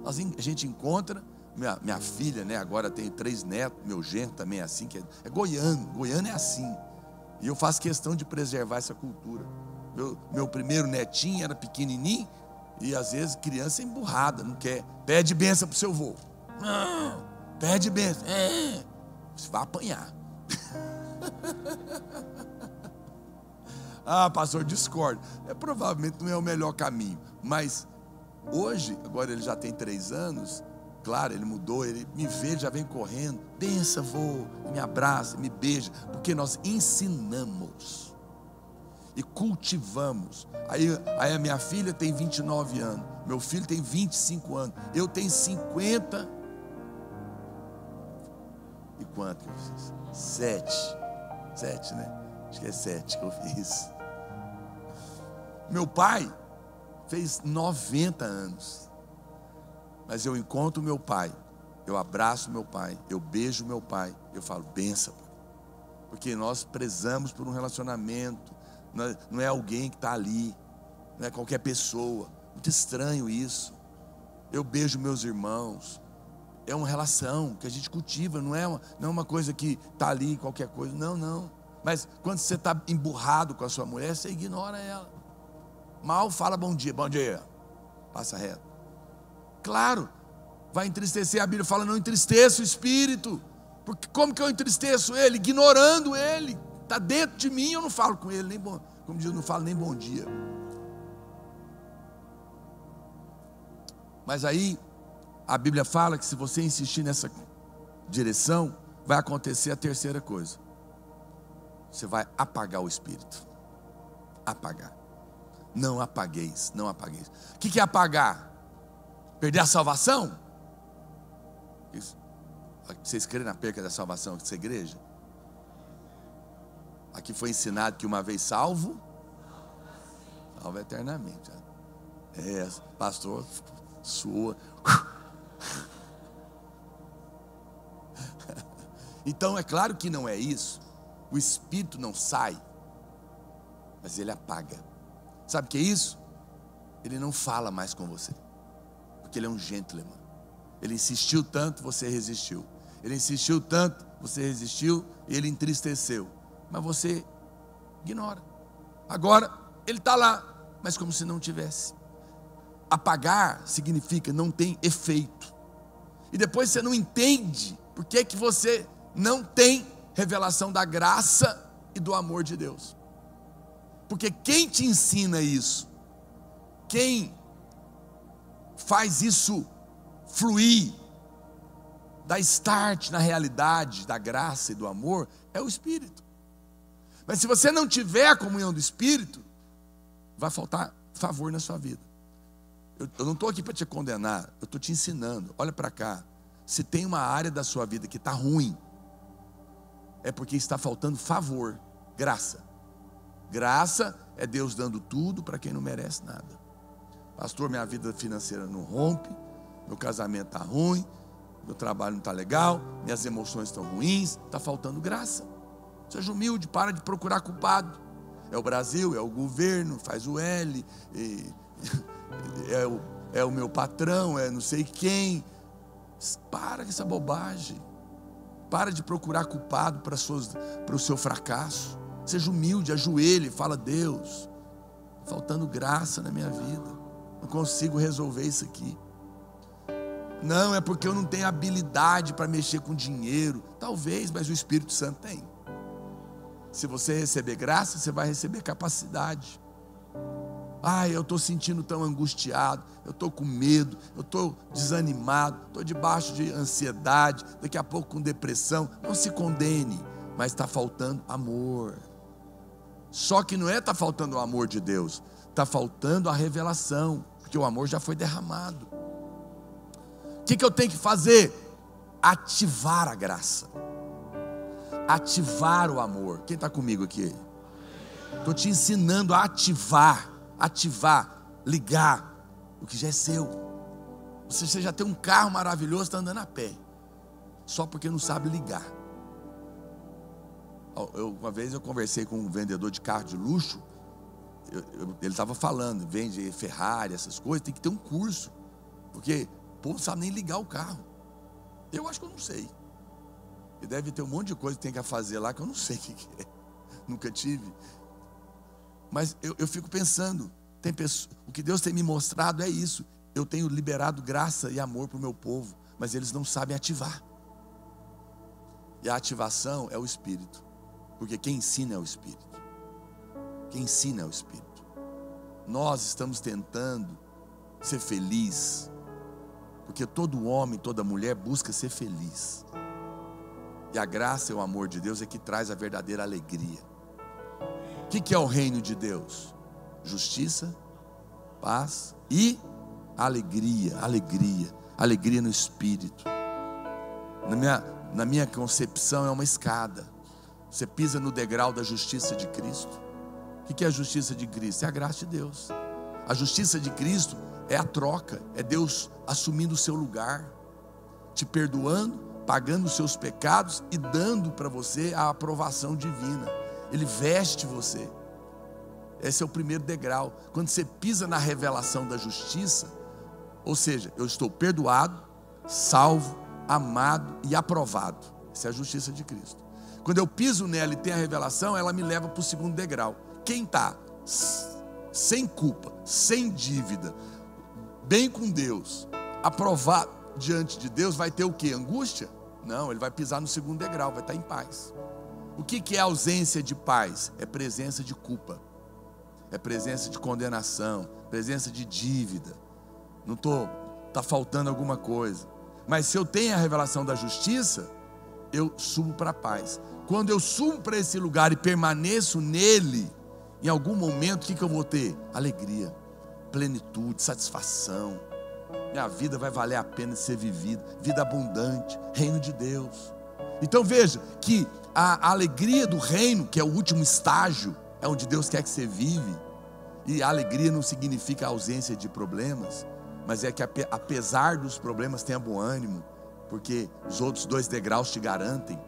A gente encontra, minha filha, né, agora tem 3 netos, meu genro também é assim, que é goiano é assim. E eu faço questão de preservar essa cultura. Meu primeiro netinho era pequenininho, e às vezes criança é emburrada, não quer. Pede bênção para o seu avô. Não, pede bênção. Você vai apanhar. Ah, pastor, discordo. Provavelmente não é o melhor caminho. Mas hoje, agora ele já tem 3 anos. Claro, ele mudou, ele me vê, já vem correndo. Benção, avô, me abraça, me beija. Porque nós ensinamos e cultivamos. Aí a minha filha tem 29 anos, meu filho tem 25 anos, eu tenho 50 e quanto que eu fiz? 7, né? Acho que é 7 que eu fiz. Meu pai fez 90 anos, mas eu encontro meu pai, eu abraço meu pai, eu beijo meu pai, eu falo, benção, porque nós prezamos por um relacionamento. Não é alguém que está ali, não é qualquer pessoa. Muito estranho isso. Eu beijo meus irmãos. É uma relação que a gente cultiva, não é uma coisa que está ali, qualquer coisa. Não. Mas quando você está emburrado com a sua mulher, você ignora ela. Mal fala bom dia, passa reto. Claro, vai entristecer. A Bíblia fala, não entristeça o Espírito. Porque como que eu entristeço ele? Ignorando ele. Está dentro de mim, eu não falo com ele, nem bom, como diz, eu não falo nem bom dia. Mas aí, a Bíblia fala que se você insistir nessa direção, vai acontecer a terceira coisa. Você vai apagar o Espírito. Apagar. Não apagueis, não apagueis. O que é apagar? Perder a salvação? Isso. Vocês creem na perca da salvação dessa igreja? Aqui foi ensinado que uma vez salvo, salvo eternamente. Pastor, sua. Então é claro que não é isso. O Espírito não sai, mas ele apaga. Sabe o que é isso? Ele não fala mais com você, porque ele é um gentleman. Ele insistiu tanto, você resistiu. Ele insistiu tanto, você resistiu, e ele entristeceu. Mas você ignora. Agora ele está lá, mas como se não tivesse. Apagar significa não tem efeito. E depois você não entende Por que que você não tem revelação da graça e do amor de Deus? Porque quem te ensina isso, quem faz isso fluir, dar start na realidade da graça e do amor, é o Espírito. Mas se você não tiver a comunhão do Espírito, vai faltar favor na sua vida. Eu não estou aqui para te condenar, eu estou te ensinando. Olha para cá, se tem uma área da sua vida que está ruim, é porque está faltando favor, graça. Graça é Deus dando tudo para quem não merece nada. Pastor, minha vida financeira não rompe, meu casamento está ruim, meu trabalho não está legal, minhas emoções estão ruins, está faltando graça. Seja humilde, para de procurar culpado. É o Brasil, é o governo, faz o L, é o meu patrão, é não sei quem. Para com essa bobagem. Para de procurar culpado para o seu fracasso. Seja humilde, ajoelhe, fala: Deus, está faltando graça na minha vida, não consigo resolver isso aqui. Não, é porque eu não tenho habilidade para mexer com dinheiro. Talvez, mas o Espírito Santo tem. Se você receber graça, você vai receber capacidade. Eu estou sentindo tão angustiado, eu estou com medo, eu estou desanimado, estou debaixo de ansiedade, daqui a pouco com depressão. Não se condene, mas está faltando amor. Só que não está faltando o amor de Deus, está faltando a revelação, porque o amor já foi derramado. O que eu tenho que fazer? Ativar a graça, ativar o amor. Quem está comigo aqui? Estou te ensinando a ativar, ligar o que já é seu. Você já tem um carro maravilhoso, está andando a pé, só porque não sabe ligar. Uma vez eu conversei com um vendedor de carro de luxo, ele estava falando, vende Ferrari, essas coisas, tem que ter um curso, porque o povo não sabe nem ligar o carro. Eu acho que eu não sei. E deve ter um monte de coisa que tem que fazer lá que eu não sei o que é. Nunca tive. Mas eu fico pensando, o que Deus tem me mostrado é isso. Eu tenho liberado graça e amor para o meu povo, mas eles não sabem ativar. E a ativação é o Espírito, porque quem ensina é o Espírito. Quem ensina é o Espírito. Nós estamos tentando ser feliz, porque todo homem, toda mulher busca ser feliz. E a graça e o amor de Deus é que traz a verdadeira alegria. O que é o reino de Deus? Justiça, paz e alegria. Alegria no Espírito. Na minha concepção é uma escada. Você pisa no degrau da justiça de Cristo. O que é a justiça de Cristo? É a graça de Deus. A justiça de Cristo é a troca, é Deus assumindo o seu lugar, te perdoando, pagando os seus pecados e dando para você a aprovação divina. Ele veste você. Esse é o primeiro degrau. Quando você pisa na revelação da justiça, ou seja, eu estou perdoado, salvo, amado e aprovado. Essa é a justiça de Cristo. Quando eu piso nela e tenho a revelação, ela me leva para o segundo degrau. Quem está sem culpa, sem dívida, bem com Deus, aprovado diante de Deus, vai ter o quê? Angústia? Não, ele vai pisar no segundo degrau, vai estar em paz. O que é ausência de paz? É presença de culpa, é presença de condenação, presença de dívida. Está faltando alguma coisa. Mas se eu tenho a revelação da justiça, eu subo para a paz. Quando eu subo para esse lugar e permaneço nele, em algum momento, o que eu vou ter? Alegria, plenitude, satisfação. Minha vida vai valer a pena de ser vivida. Vida abundante, reino de Deus. Então veja que a alegria do reino, que é o último estágio, é onde Deus quer que você vive. E a alegria não significa a ausência de problemas, mas é que apesar dos problemas tenha bom ânimo, porque os outros dois degraus te garantem.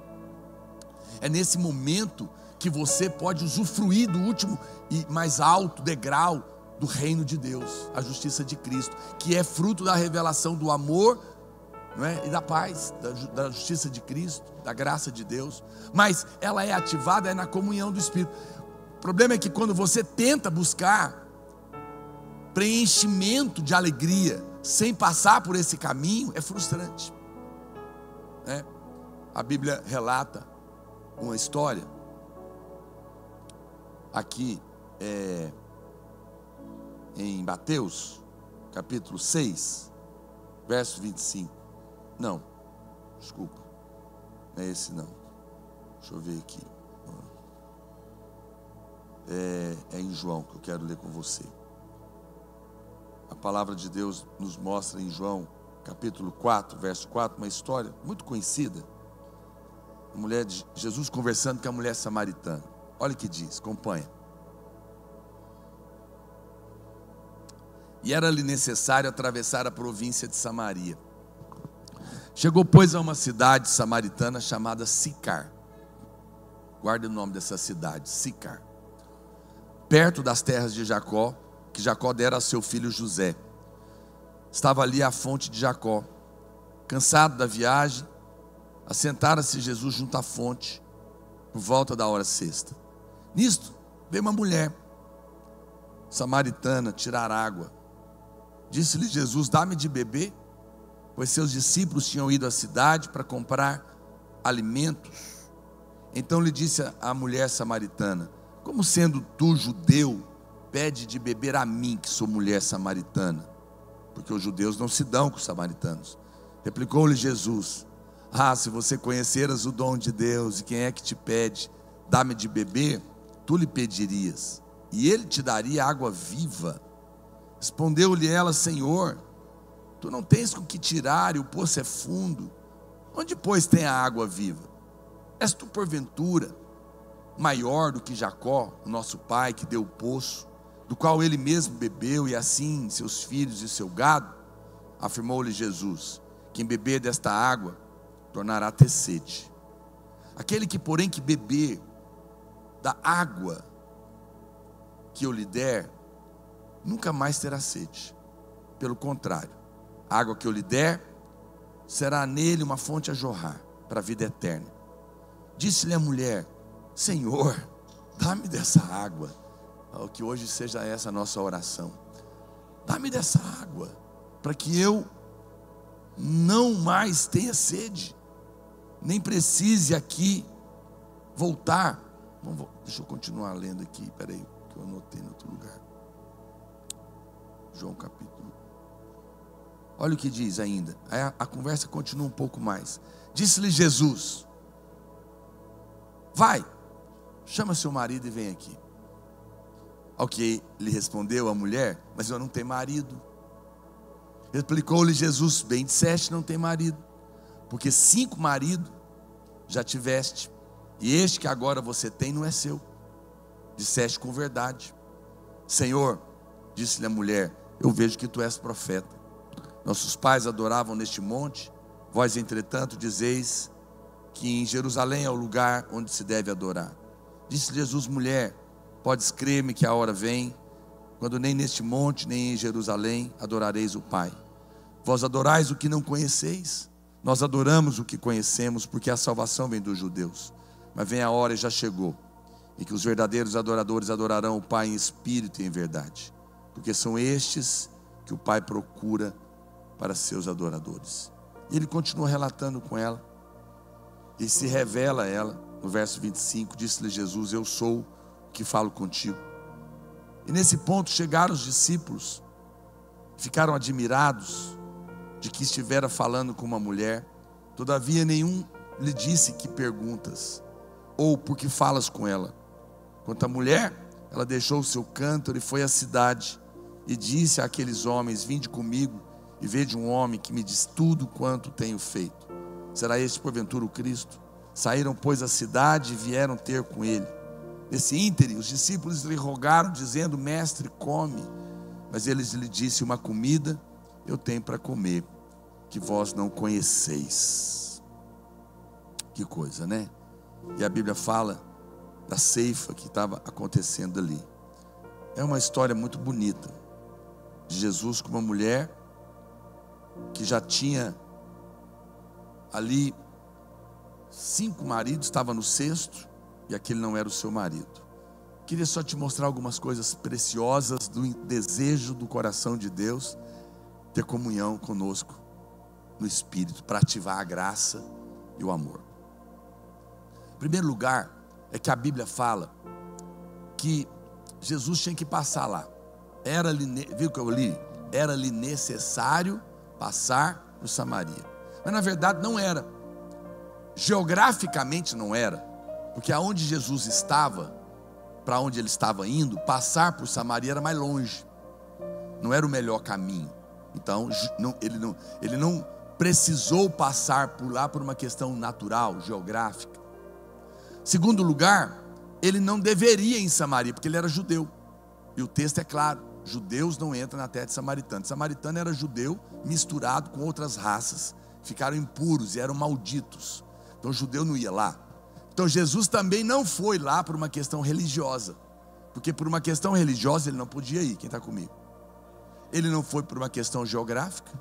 É nesse momento que você pode usufruir do último e mais alto degrau do reino de Deus, a justiça de Cristo, que é fruto da revelação do amor, não é? E da paz, da justiça de Cristo, da graça de Deus. Mas ela é ativada na comunhão do Espírito. O problema é que quando você tenta buscar preenchimento de alegria sem passar por esse caminho, é frustrante, né? a Bíblia relata uma história, aqui em Mateus, capítulo 6, verso 25. Não, desculpa, não é esse não. Deixa eu ver aqui. É em João que eu quero ler com você. A palavra de Deus nos mostra em João, capítulo 4, verso 4, uma história muito conhecida. A mulher de Jesus conversando com a mulher samaritana. Olha o que diz, acompanha. E era-lhe necessário atravessar a província de Samaria. Chegou, pois, a uma cidade samaritana chamada Sicar. Guarde o nome dessa cidade, Sicar. Perto das terras de Jacó, que Jacó dera a seu filho José. Estava ali a fonte de Jacó. Cansado da viagem, assentara-se Jesus junto à fonte, por volta da hora sexta. Nisto, veio uma mulher samaritana tirar água. Disse-lhe Jesus: dá-me de beber, pois seus discípulos tinham ido à cidade para comprar alimentos. Então lhe disse a mulher samaritana: como sendo tu judeu, pede de beber a mim, que sou mulher samaritana? Porque os judeus não se dão com os samaritanos. Replicou-lhe Jesus: se você conheceras o dom de Deus, e quem é que te pede, dá-me de beber, tu lhe pedirias, e ele te daria água viva. Respondeu-lhe ela: Senhor, tu não tens com que tirar, e o poço é fundo. Onde, pois, tem a água viva? És tu, porventura, maior do que Jacó, o nosso pai, que deu o poço, do qual ele mesmo bebeu, e assim seus filhos e seu gado? Afirmou-lhe Jesus: quem beber desta água tornará a ter sede. Aquele que, porém, que beber da água que eu lhe der, nunca mais terá sede. Pelo contrário, a água que eu lhe der será nele uma fonte a jorrar para a vida eterna. Disse-lhe a mulher: Senhor, dá-me dessa água. Que hoje seja essa a nossa oração. Dá-me dessa água, para que eu não mais tenha sede, nem precise aqui voltar. Deixa eu continuar lendo aqui, peraí, que eu anotei em outro lugar. João capítulo. Olha o que diz ainda. A conversa continua um pouco mais. Disse-lhe Jesus: vai, chama seu marido e vem aqui. Ao que lhe respondeu a mulher: mas eu não tenho marido. Replicou-lhe Jesus: bem disseste, não tem marido, porque 5 maridos já tiveste, e este que agora você tem não é seu. Disseste com verdade. Senhor, disse-lhe a mulher, eu vejo que tu és profeta. Nossos pais adoravam neste monte, vós entretanto dizeis que em Jerusalém é o lugar onde se deve adorar. Disse Jesus: mulher, podes crer-me que a hora vem, quando nem neste monte, nem em Jerusalém adorareis o Pai. Vós adorais o que não conheceis, nós adoramos o que conhecemos, porque a salvação vem dos judeus. Mas vem a hora, e já chegou, em que os verdadeiros adoradores adorarão o Pai em espírito e em verdade, porque são estes que o Pai procura para seus adoradores. E ele continua relatando com ela, e se revela a ela, no verso 25, disse-lhe Jesus: eu sou o que falo contigo. E nesse ponto chegaram os discípulos, ficaram admirados de que estivera falando com uma mulher. Todavia nenhum lhe disse: que perguntas? Ou por que falas com ela? Quanto à mulher, ela deixou o seu cântaro e foi à cidade, e disse àqueles homens: vinde comigo e vede um homem que me diz tudo quanto tenho feito. Será este porventura o Cristo? Saíram, pois, à cidade e vieram ter com ele. Nesse íntere, os discípulos lhe rogaram, dizendo: mestre, come. Mas eles lhe disse: uma comida eu tenho para comer, que vós não conheceis. Que coisa, né? E a Bíblia fala da ceifa que estava acontecendo ali. É uma história muito bonita, de Jesus com uma mulher que já tinha ali 5 maridos, estava no 6º, e aquele não era o seu marido. Queria só te mostrar algumas coisas preciosas do desejo do coração de Deus, ter comunhão conosco no Espírito, para ativar a graça e o amor. Em primeiro lugar, é que a Bíblia fala que Jesus tinha que passar lá. Viu o que eu li? Era-lhe necessário passar por Samaria. Mas na verdade não era. Geograficamente não era. Porque aonde Jesus estava, para onde ele estava indo, passar por Samaria era mais longe. Não era o melhor caminho. Então ele não precisou passar por lá por uma questão natural, geográfica. Segundo lugar, ele não deveria ir em Samaria, porque ele era judeu. E o texto é claro: judeus não entram na terra de samaritano. Samaritano era judeu misturado com outras raças, ficaram impuros e eram malditos. Então o judeu não ia lá. Então Jesus também não foi lá por uma questão religiosa, porque por uma questão religiosa ele não podia ir. Quem está comigo? Ele não foi por uma questão geográfica,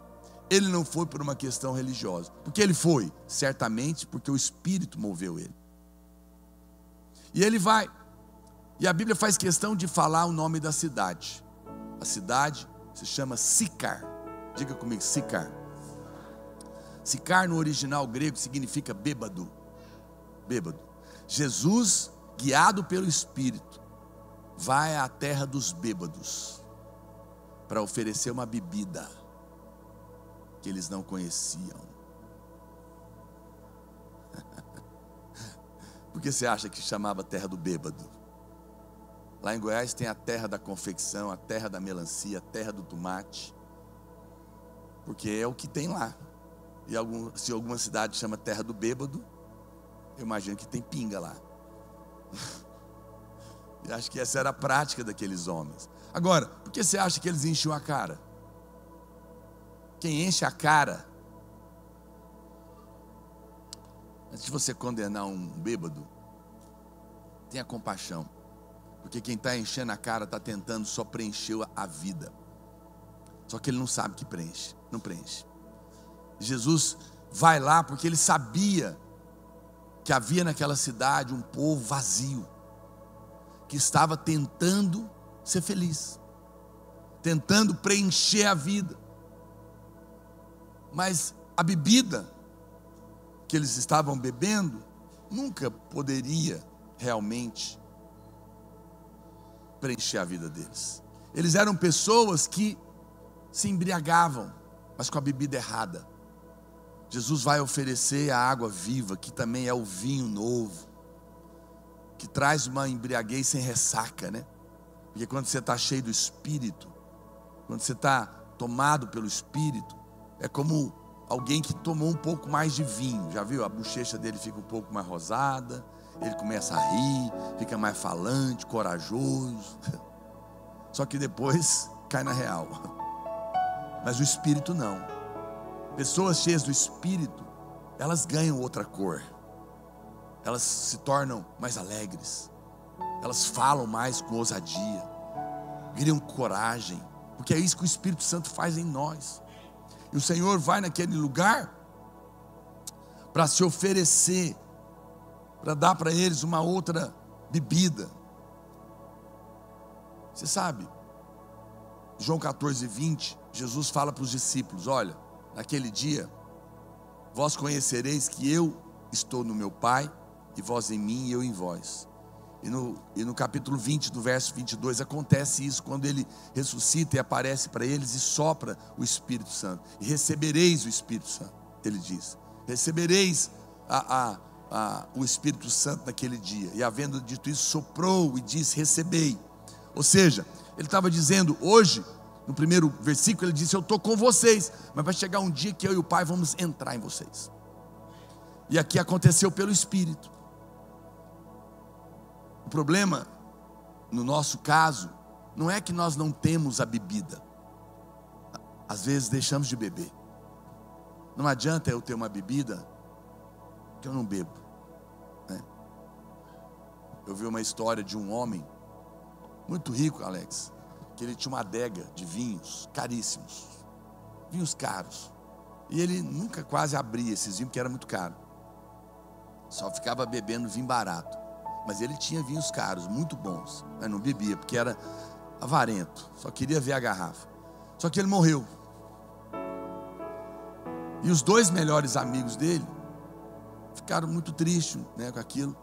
ele não foi por uma questão religiosa. Porque ele foi? Certamente porque o Espírito moveu ele. E ele vai. E a Bíblia faz questão de falar o nome da cidade. A cidade se chama Sicar. Diga comigo, Sicar. Sicar no original grego significa bêbado. Bêbado. Jesus, guiado pelo Espírito, vai à terra dos bêbados para oferecer uma bebida que eles não conheciam. Por que você acha que chamava terra do bêbado? Lá em Goiás tem a terra da confecção, a terra da melancia, a terra do tomate, porque é o que tem lá. E se alguma cidade chama terra do bêbado, eu imagino que tem pinga lá. E acho que essa era a prática daqueles homens. Agora, por que você acha que eles enchiam a cara? Quem enche a cara, antes de você condenar um bêbado, tenha compaixão. Porque quem está enchendo a cara está tentando só preencher a vida. Só que ele não sabe que preenche, não preenche. Jesus vai lá porque ele sabia que havia naquela cidade um povo vazio, que estava tentando ser feliz, tentando preencher a vida. Mas a bebida que eles estavam bebendo nunca poderia realmente preencher a vida deles. Eles eram pessoas que se embriagavam, mas com a bebida errada. Jesus vai oferecer a água viva, que também é o vinho novo, que traz uma embriaguez sem ressaca, né? Porque quando você está cheio do Espírito, quando você está tomado pelo Espírito, é como alguém que tomou um pouco mais de vinho. Já viu? A bochecha dele fica um pouco mais rosada, ele começa a rir, fica mais falante, corajoso. Só que depois cai na real. Mas o Espírito não. Pessoas cheias do Espírito, elas ganham outra cor. Elas se tornam mais alegres. Elas falam mais com ousadia, criam coragem, porque é isso que o Espírito Santo faz em nós. E o Senhor vai naquele lugar para se oferecer, para dar para eles uma outra bebida. Você sabe, João 14:20, Jesus fala para os discípulos: olha, naquele dia, vós conhecereis que eu estou no meu Pai, e vós em mim e eu em vós. E no capítulo 20, do verso 22, acontece isso, quando ele ressuscita e aparece para eles e sopra o Espírito Santo. E recebereis o Espírito Santo, ele diz. Recebereis o Espírito Santo naquele dia. E havendo dito isso, soprou e disse: recebei. Ou seja, ele estava dizendo, hoje, no primeiro versículo, ele disse: eu estou com vocês, mas vai chegar um dia que eu e o Pai vamos entrar em vocês. E aqui aconteceu pelo Espírito. O problema, no nosso caso, não é que nós não temos a bebida. Às vezes deixamos de beber. Não adianta eu ter uma bebida que eu não bebo, né? Eu vi uma história de um homem muito rico, Alex, que ele tinha uma adega de vinhos caríssimos, vinhos caros, e ele nunca quase abria esses vinhos porque era muito caro. Só ficava bebendo vinho barato. Mas ele tinha vinhos caros, muito bons, mas não bebia porque era avarento, só queria ver a garrafa. Só que ele morreu. E os dois melhores amigos dele ficaram muito tristes, né, com aquilo.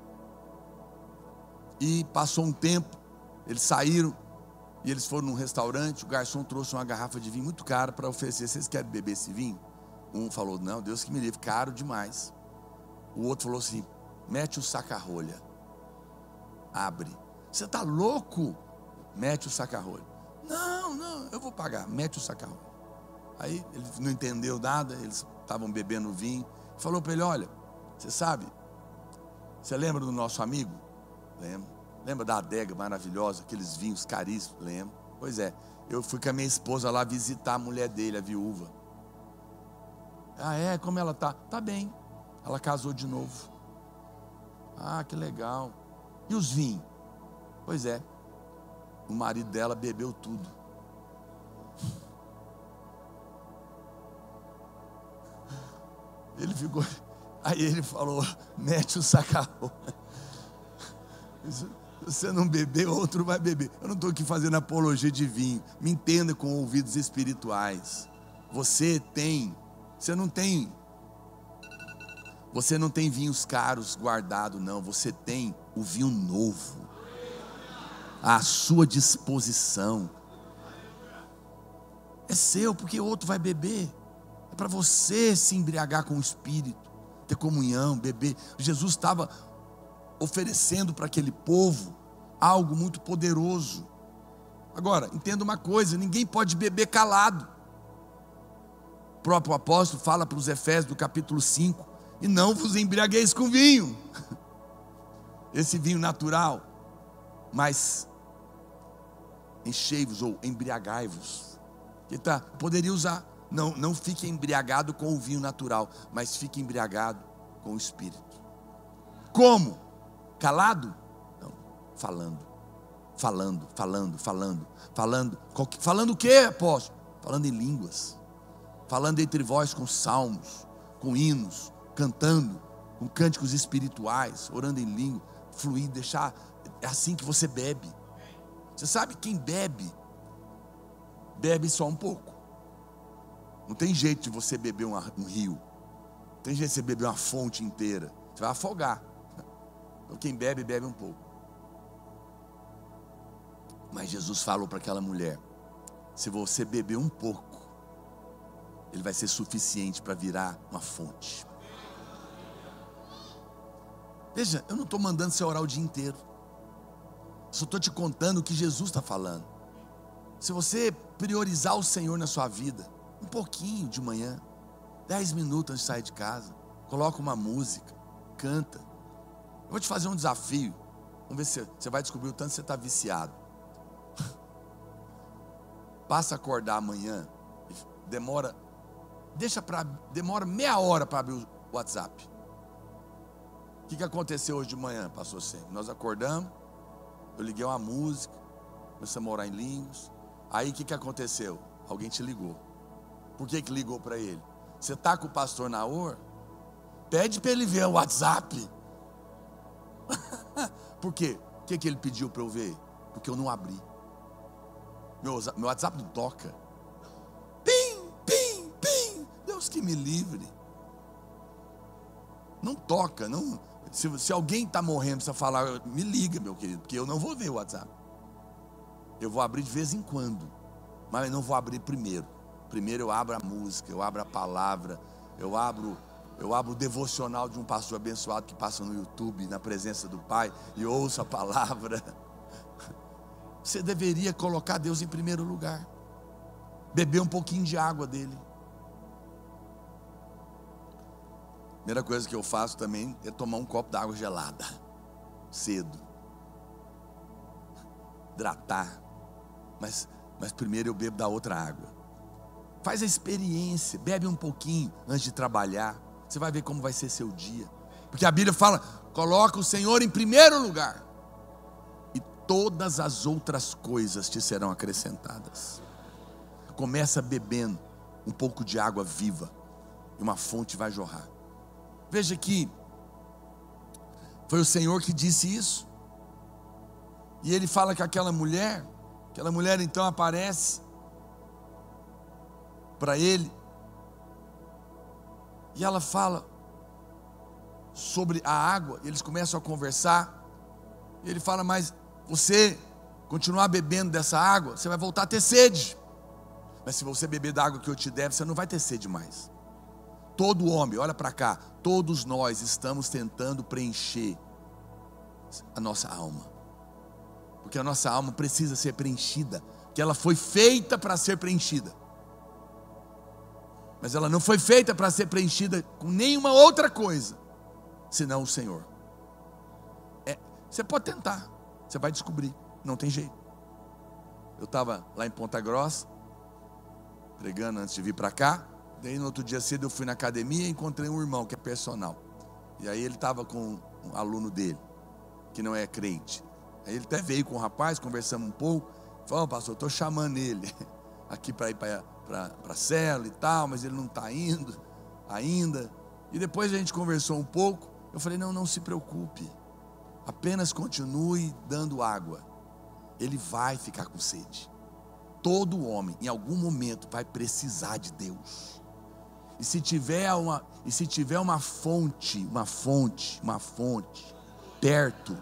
E passou um tempo, eles saíram e eles foram num restaurante. O garçom trouxe uma garrafa de vinho muito cara para oferecer. Vocês querem beber esse vinho? Um falou, não, Deus que me livre, caro demais. O outro falou assim, mete o saca-rolha, abre. Você está louco? Mete o saca-rolha. Não, eu vou pagar, mete o saca-rolha. Aí ele não entendeu nada, eles estavam bebendo vinho. Falou para ele, olha, você sabe, você lembra do nosso amigo? Lembro. Lembra da adega maravilhosa, aqueles vinhos caríssimos? Lembro. Pois é, eu fui com a minha esposa lá visitar a mulher dele, a viúva. Ah, é? Como ela tá? Tá bem. Ela casou de novo. Ah, que legal. E os vinhos? Pois é, o marido dela bebeu tudo. Ele ficou. Aí ele falou, mete o saca-rolha. Se você não beber, outro vai beber. Eu não estou aqui fazendo apologia de vinho. Me entenda com ouvidos espirituais. Você não tem vinhos caros guardados, não. Você tem o vinho novo à sua disposição. É seu, porque outro vai beber. É para você se embriagar com o Espírito, ter comunhão, beber. Jesus estava oferecendo para aquele povo algo muito poderoso. Agora, entenda uma coisa, ninguém pode beber calado. O próprio apóstolo fala para os Efésios do capítulo 5, e não vos embriagueis com vinho, esse vinho natural, mas enchei-vos ou embriagai-vos. Poderia usar, não fique embriagado com o vinho natural, mas fique embriagado com o Espírito. Como? Calado? Não, falando o que, apóstolo? Falando em línguas, falando entre vós com salmos, com hinos, cantando, com cânticos espirituais, orando em língua, fluir, deixar, é assim que você bebe. Você sabe, quem bebe só um pouco. Não tem jeito de você beber um rio, não tem jeito de você beber uma fonte inteira, você vai afogar. Então quem bebe um pouco. Mas Jesus falou para aquela mulher, se você beber um pouco, ele vai ser suficiente para virar uma fonte. Veja, eu não estou mandando você orar o dia inteiro, só estou te contando o que Jesus está falando. Se você priorizar o Senhor na sua vida, um pouquinho de manhã, 10 minutos antes de sair de casa, coloca uma música, canta. Eu vou te fazer um desafio, vamos ver se você vai descobrir o tanto que você está viciado. Passa a acordar amanhã, demora meia hora para abrir o WhatsApp. O que aconteceu hoje de manhã, pastor Sem? Nós acordamos, eu liguei uma música, começamos a orar em línguas. Aí o que aconteceu? Alguém te ligou. Por que ligou para ele? Você está com o pastor Naor? Pede para ele ver o WhatsApp. Por quê? O que ele pediu para eu ver? Porque eu não abri. Meu WhatsApp não toca. Pim, pim, pim. Deus que me livre. Não toca, não. Se alguém está morrendo, precisa falar, me liga, meu querido, porque eu não vou ver o WhatsApp. Eu vou abrir de vez em quando, mas eu não vou abrir primeiro. Primeiro eu abro a música, eu abro a palavra, eu abro o devocional de um pastor abençoado que passa no YouTube, na presença do Pai, e ouço a palavra. Você deveria colocar Deus em primeiro lugar, beber um pouquinho de água dele. Primeira coisa que eu faço também é tomar um copo d'água gelada, cedo, hidratar, mas primeiro eu bebo da outra água. Faz a experiência, bebe um pouquinho antes de trabalhar, você vai ver como vai ser seu dia, porque a Bíblia fala, coloca o Senhor em primeiro lugar, e todas as outras coisas te serão acrescentadas. Começa bebendo um pouco de água viva, e uma fonte vai jorrar. Veja que foi o Senhor que disse isso. E ele fala que aquela mulher então aparece para ele. E ela fala sobre a água. Eles começam a conversar. E ele fala, mas você continuar bebendo dessa água, você vai voltar a ter sede. Mas se você beber da água que eu te der, você não vai ter sede mais. Todo homem, olha para cá, todos nós estamos tentando preencher a nossa alma. Porque a nossa alma precisa ser preenchida, que ela foi feita para ser preenchida. Mas ela não foi feita para ser preenchida com nenhuma outra coisa, senão o Senhor. Você pode tentar, você vai descobrir, não tem jeito. Eu estava lá em Ponta Grossa, pregando antes de vir para cá. Daí no outro dia cedo eu fui na academia e encontrei um irmão que é personal. E aí ele estava com um aluno dele, que não é crente. Aí ele até veio com o rapaz, conversamos um pouco. Falou, pastor, estou chamando ele aqui para ir para a célula e tal, mas ele não está indo ainda. E depois a gente conversou um pouco. Eu falei, não se preocupe, apenas continue dando água. Ele vai ficar com sede. Todo homem em algum momento vai precisar de Deus. E se tiver uma fonte perto,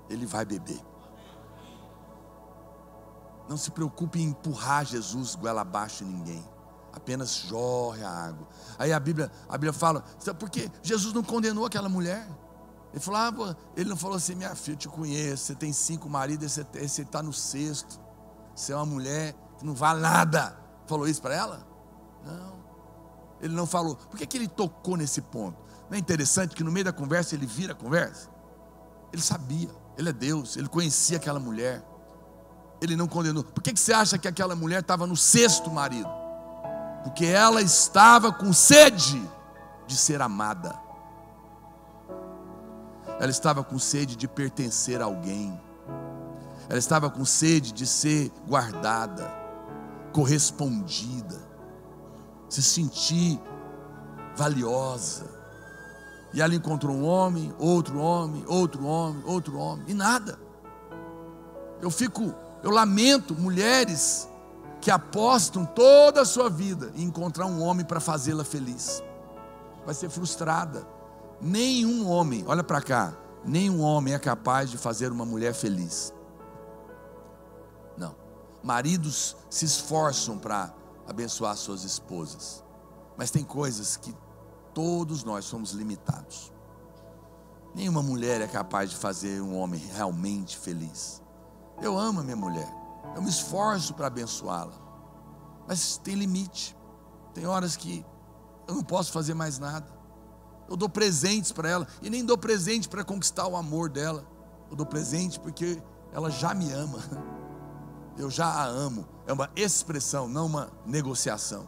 ele vai beber. Não se preocupe em empurrar Jesus goela abaixo em ninguém. Apenas jorre a água. Aí a Bíblia fala, sabe por quê? Jesus não condenou aquela mulher. Ele não falou assim, minha filha, eu te conheço, você tem 5 maridos, esse está no 6º. Você é uma mulher que não vale nada. Falou isso para ela? Não. Ele não falou. Por que ele tocou nesse ponto? Não é interessante que no meio da conversa ele vira a conversa? Ele sabia, ele é Deus, ele conhecia aquela mulher. Ele não condenou. Por que você acha que aquela mulher estava no 6º marido? Porque ela estava com sede de ser amada. Ela estava com sede de pertencer a alguém. Ela estava com sede de ser guardada, correspondida, se sentir valiosa. E ela encontrou um homem, outro homem, outro homem, outro homem, e nada. Eu lamento mulheres que apostam toda a sua vida em encontrar um homem para fazê-la feliz. Vai ser frustrada. Nenhum homem, olha para cá, nenhum homem é capaz de fazer uma mulher feliz. Não. Maridos se esforçam para abençoar suas esposas, mas tem coisas que todos nós somos limitados. Nenhuma mulher é capaz de fazer um homem realmente feliz. Eu amo a minha mulher, eu me esforço para abençoá-la, mas tem limite. Tem horas que eu não posso fazer mais nada. Eu dou presentes para ela, e nem dou presente para conquistar o amor dela. Eu dou presente porque ela já me ama. Eu já a amo. É uma expressão, não uma negociação.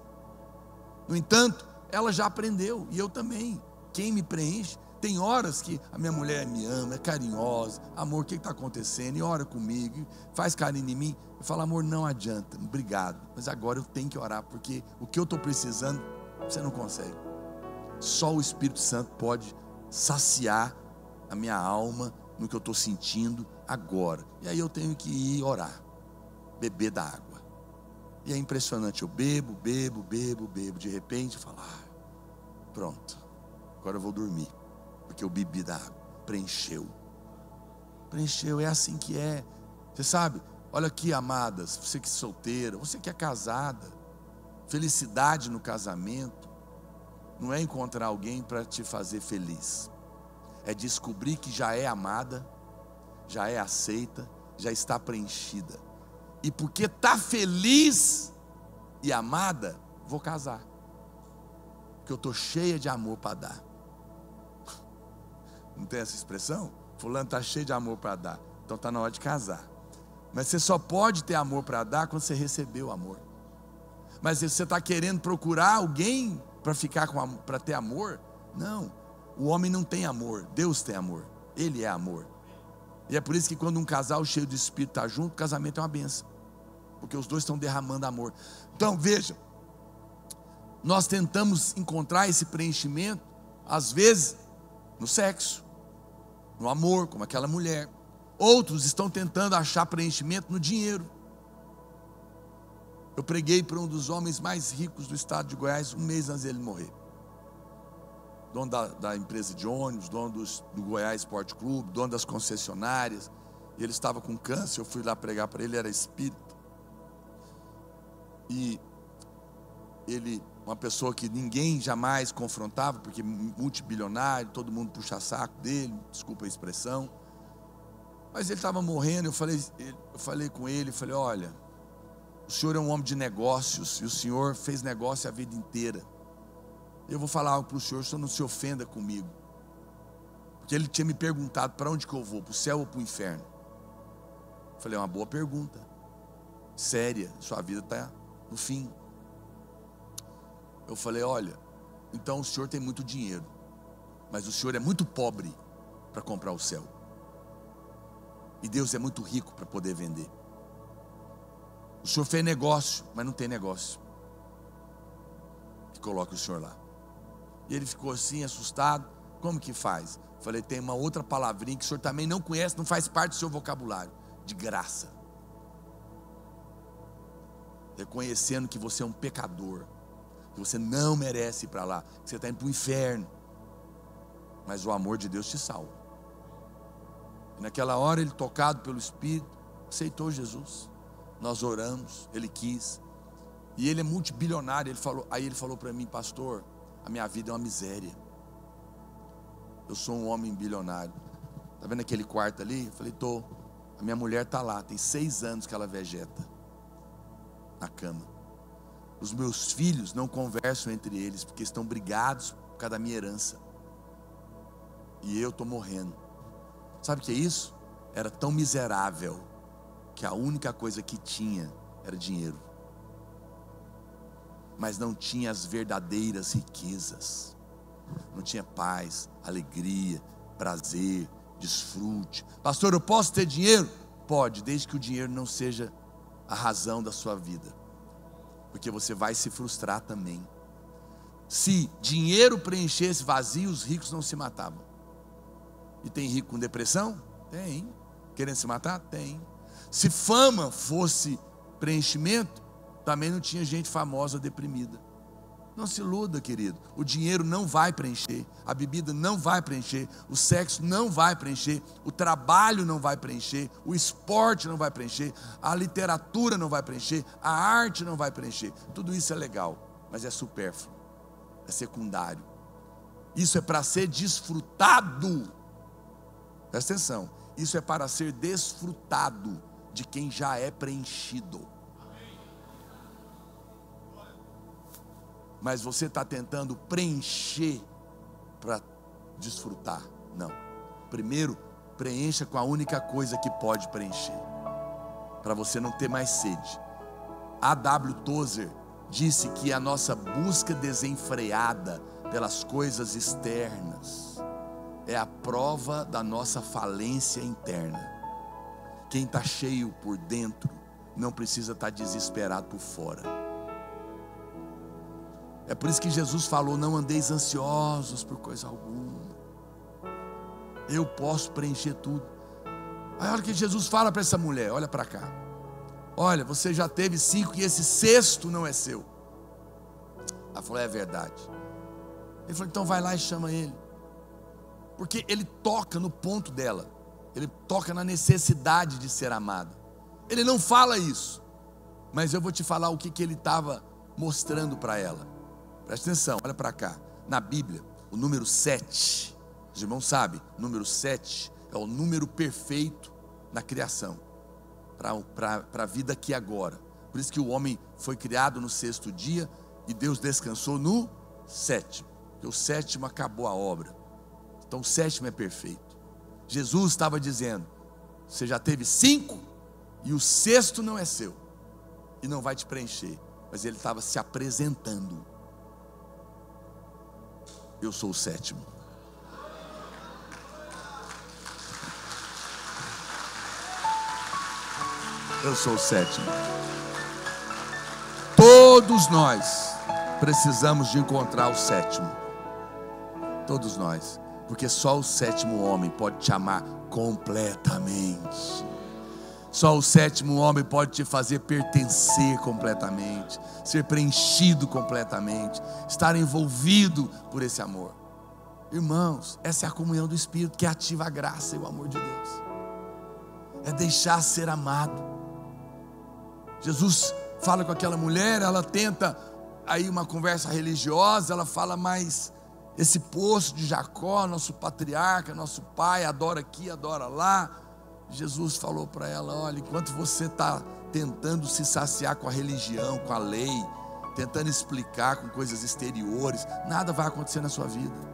No entanto, ela já aprendeu, e eu também. Quem me preenche? Tem horas que a minha mulher me ama, é carinhosa. Amor, o que está acontecendo? E ora comigo, faz carinho em mim. Eu falo, amor, não adianta, obrigado, mas agora eu tenho que orar, porque o que eu estou precisando, você não consegue. Só o Espírito Santo pode saciar a minha alma no que eu estou sentindo agora. E aí eu tenho que ir orar, beber da água. E é impressionante, eu bebo. De repente eu falo, pronto, agora eu vou dormir, porque eu bebi da água. Preencheu, é assim que é. Você sabe, olha aqui, amadas, você que é solteira, você que é casada, felicidade no casamento não é encontrar alguém para te fazer feliz, é descobrir que já é amada, já é aceita, já está preenchida. E porque está feliz e amada, vou casar, porque eu estou cheia de amor para dar. Não tem essa expressão? Fulano está cheio de amor para dar, então está na hora de casar. Mas você só pode ter amor para dar quando você recebeu amor. Mas se você está querendo procurar alguém para ficar para ter amor, não. O homem não tem amor, Deus tem amor, Ele é amor. E é por isso que quando um casal cheio de Espírito está junto, o casamento é uma bênção, porque os dois estão derramando amor. Então veja, nós tentamos encontrar esse preenchimento, às vezes, no sexo, no amor, como aquela mulher. Outros estão tentando achar preenchimento no dinheiro. Eu preguei para um dos homens mais ricos do estado de Goiás, um mês antes dele morrer. dono da empresa de ônibus, dono do Goiás Esporte Clube, dono das concessionárias. E ele estava com câncer, eu fui lá pregar para ele, era espírita. E ele, uma pessoa que ninguém jamais confrontava, porque multibilionário, todo mundo puxa saco dele, desculpa a expressão. Mas ele estava morrendo, eu falei com ele, falei, olha, o senhor é um homem de negócios, e o senhor fez negócio a vida inteira. Eu vou falar algo para o senhor não se ofenda comigo. Porque ele tinha me perguntado, para onde que eu vou, para o céu ou para o inferno? Eu falei, é uma boa pergunta, séria, sua vida está no fim. Eu falei, olha, então o senhor tem muito dinheiro, mas o senhor é muito pobre para comprar o céu. E Deus é muito rico para poder vender. O senhor fez negócio, mas não tem negócio que coloque o senhor lá. E ele ficou assim, assustado. Como que faz? Eu falei, tem uma outra palavrinha que o senhor também não conhece, não faz parte do seu vocabulário. De graça. Reconhecendo que você é um pecador, que você não merece ir para lá, que você está indo para o inferno, mas o amor de Deus te salva. E naquela hora ele, tocado pelo Espírito, aceitou Jesus. Nós oramos, ele quis, e ele é multibilionário. Aí ele falou para mim, pastor, a minha vida é uma miséria, eu sou um homem bilionário. Está vendo aquele quarto ali? Eu falei, tô. A minha mulher está lá, tem 6 anos que ela vegeta na cama. Os meus filhos não conversam entre eles, porque estão brigados por causa da minha herança. E eu estou morrendo. Sabe o que é isso? Era tão miserável, que a única coisa que tinha era dinheiro. Mas não tinha as verdadeiras riquezas. Não tinha paz, alegria, prazer, desfrute. Pastor, eu posso ter dinheiro? Pode, desde que o dinheiro não seja a razão da sua vida, porque você vai se frustrar também. Se dinheiro preenchesse vazio, os ricos não se matavam. E tem rico com depressão? Tem. Querendo se matar? Tem. Se fama fosse preenchimento, também não tinha gente famosa deprimida. Não se iluda, querido. O dinheiro não vai preencher, a bebida não vai preencher, o sexo não vai preencher, o trabalho não vai preencher, o esporte não vai preencher, a literatura não vai preencher, a arte não vai preencher. Tudo isso é legal, mas é supérfluo, é secundário. Isso é para ser desfrutado. Presta atenção. Isso é para ser desfrutado de quem já é preenchido. Mas você está tentando preencher para desfrutar. Não. Primeiro, preencha com a única coisa que pode preencher, para você não ter mais sede. A.W. Tozer disse que a nossa busca desenfreada pelas coisas externas é a prova da nossa falência interna. Quem está cheio por dentro não precisa estar desesperado por fora. É por isso que Jesus falou, não andeis ansiosos por coisa alguma. Eu posso preencher tudo. Aí olha o que Jesus fala para essa mulher, olha para cá. Olha, você já teve 5 e esse 6º não é seu. Ela falou, é verdade. Ele falou, então vai lá e chama ele. Porque ele toca no ponto dela. Ele toca na necessidade de ser amada. Ele não fala isso, mas eu vou te falar o que ele estava mostrando para ela. Presta atenção, olha para cá. Na Bíblia, o número 7, os irmãos sabem, o número 7 é o número perfeito na criação, para a vida aqui agora. Por isso que o homem foi criado no 6º dia e Deus descansou no 7º, porque o 7º acabou a obra. Então o 7º é perfeito. Jesus estava dizendo, você já teve 5 e o 6º não é seu e não vai te preencher. Mas ele estava se apresentando. Eu sou o 7º. Eu sou o 7º. Todos nós precisamos de encontrar o 7º. Todos nós. Porque só o 7º homem pode te amar completamente. Só o 7º homem pode te fazer pertencer completamente, ser preenchido completamente, estar envolvido por esse amor. Irmãos, essa é a comunhão do Espírito que ativa a graça e o amor de Deus. É deixar ser amado. Jesus fala com aquela mulher, ela tenta aí uma conversa religiosa, ela fala, mas esse poço de Jacó, nosso patriarca, nosso pai, adora aqui, adora lá. Jesus falou para ela, olha, enquanto você está tentando se saciar com a religião, com a lei, tentando explicar com coisas exteriores, nada vai acontecer na sua vida.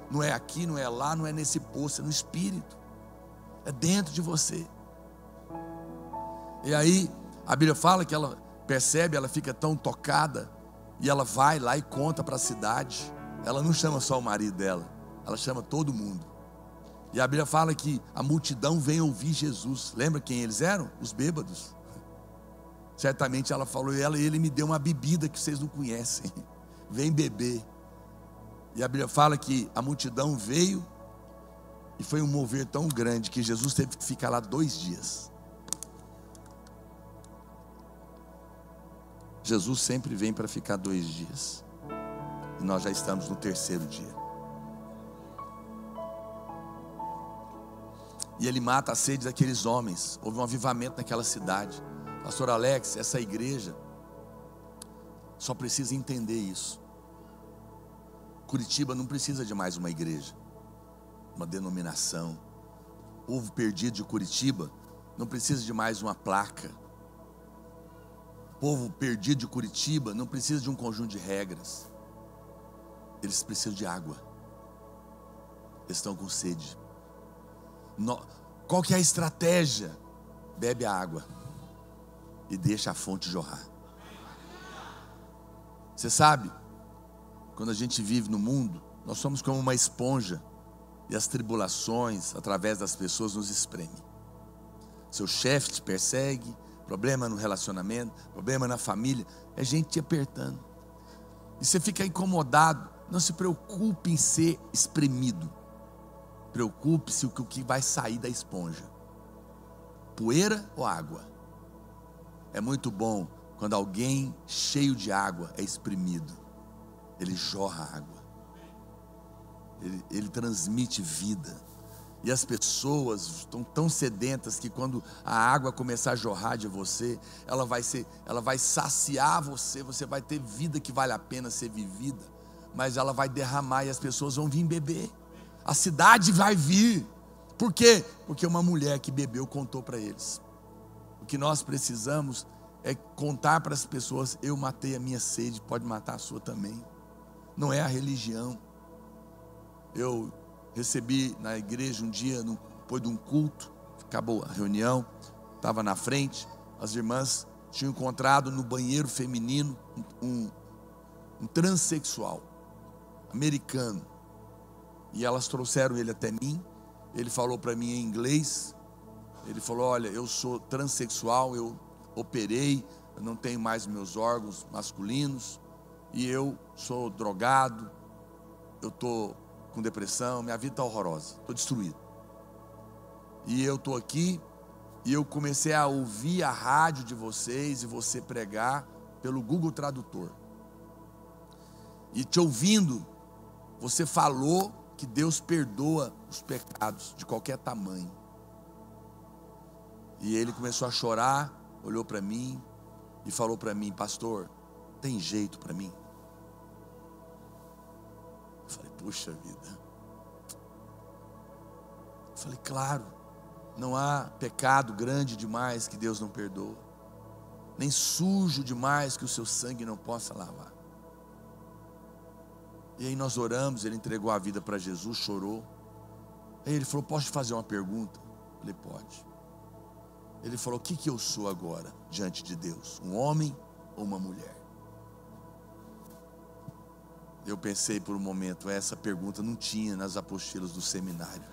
Não é aqui, não é lá, não é nesse poço, é no Espírito, é dentro de você. E aí a Bíblia fala que ela percebe, ela fica tão tocada, e ela vai lá e conta para a cidade. Ela não chama só o marido dela, ela chama todo mundo. E a Bíblia fala que a multidão vem ouvir Jesus. Lembra quem eles eram? Os bêbados. Certamente ela falou, ele me deu uma bebida que vocês não conhecem, vem beber. E a Bíblia fala que a multidão veio, e foi um mover tão grande que Jesus teve que ficar lá 2 dias. Jesus sempre vem para ficar 2 dias, e nós já estamos no 3º dia. E ele mata a sede daqueles homens. Houve um avivamento naquela cidade. Pastor Alex, essa igreja só precisa entender isso. Curitiba não precisa de mais uma igreja, uma denominação. O povo perdido de Curitiba não precisa de mais uma placa. O povo perdido de Curitiba não precisa de um conjunto de regras. Eles precisam de água. Eles estão com sede. Qual que é a estratégia? Bebe a água e deixa a fonte jorrar. Você sabe, quando a gente vive no mundo, nós somos como uma esponja, e as tribulações através das pessoas nos espremem. Seu chefe te persegue, problema no relacionamento, problema na família, é gente te apertando, e você fica incomodado. Não se preocupe em ser espremido, preocupe-se o que vai sair da esponja, poeira ou água. É muito bom quando alguém cheio de água é espremido. Ele jorra água, ele transmite vida. E as pessoas estão tão sedentas que quando a água começar a jorrar de você, ela vai saciar você. Você vai ter vida que vale a pena ser vivida, mas ela vai derramar e as pessoas vão vir beber. A cidade vai vir. Por quê? Porque uma mulher que bebeu contou para eles. O que nós precisamos é contar para as pessoas: eu matei a minha sede, pode matar a sua também. Não é a religião. Eu recebi na igreja um dia, depois de um culto, acabou a reunião, estava na frente, as irmãs tinham encontrado no banheiro feminino um transexual americano, e elas trouxeram ele até mim. Ele falou para mim em inglês, ele falou: olha, eu sou transexual, eu operei, eu não tenho mais meus órgãos masculinos, e eu sou drogado, eu estou com depressão, minha vida está horrorosa, estou destruído. E eu estou aqui, e eu comecei a ouvir a rádio de vocês, e você pregar pelo Google Tradutor. E te ouvindo, você falou que Deus perdoa os pecados de qualquer tamanho. E ele começou a chorar, olhou para mim e falou para mim: pastor, tem jeito para mim? Eu falei: puxa vida. Eu falei: claro, não há pecado grande demais que Deus não perdoa, nem sujo demais que o seu sangue não possa lavar. E aí nós oramos, ele entregou a vida para Jesus, chorou. Aí ele falou: posso te fazer uma pergunta? Eu falei: pode. Ele falou: o que eu sou agora diante de Deus? Um homem ou uma mulher? Eu pensei por um momento, essa pergunta não tinha nas apostilas do seminário.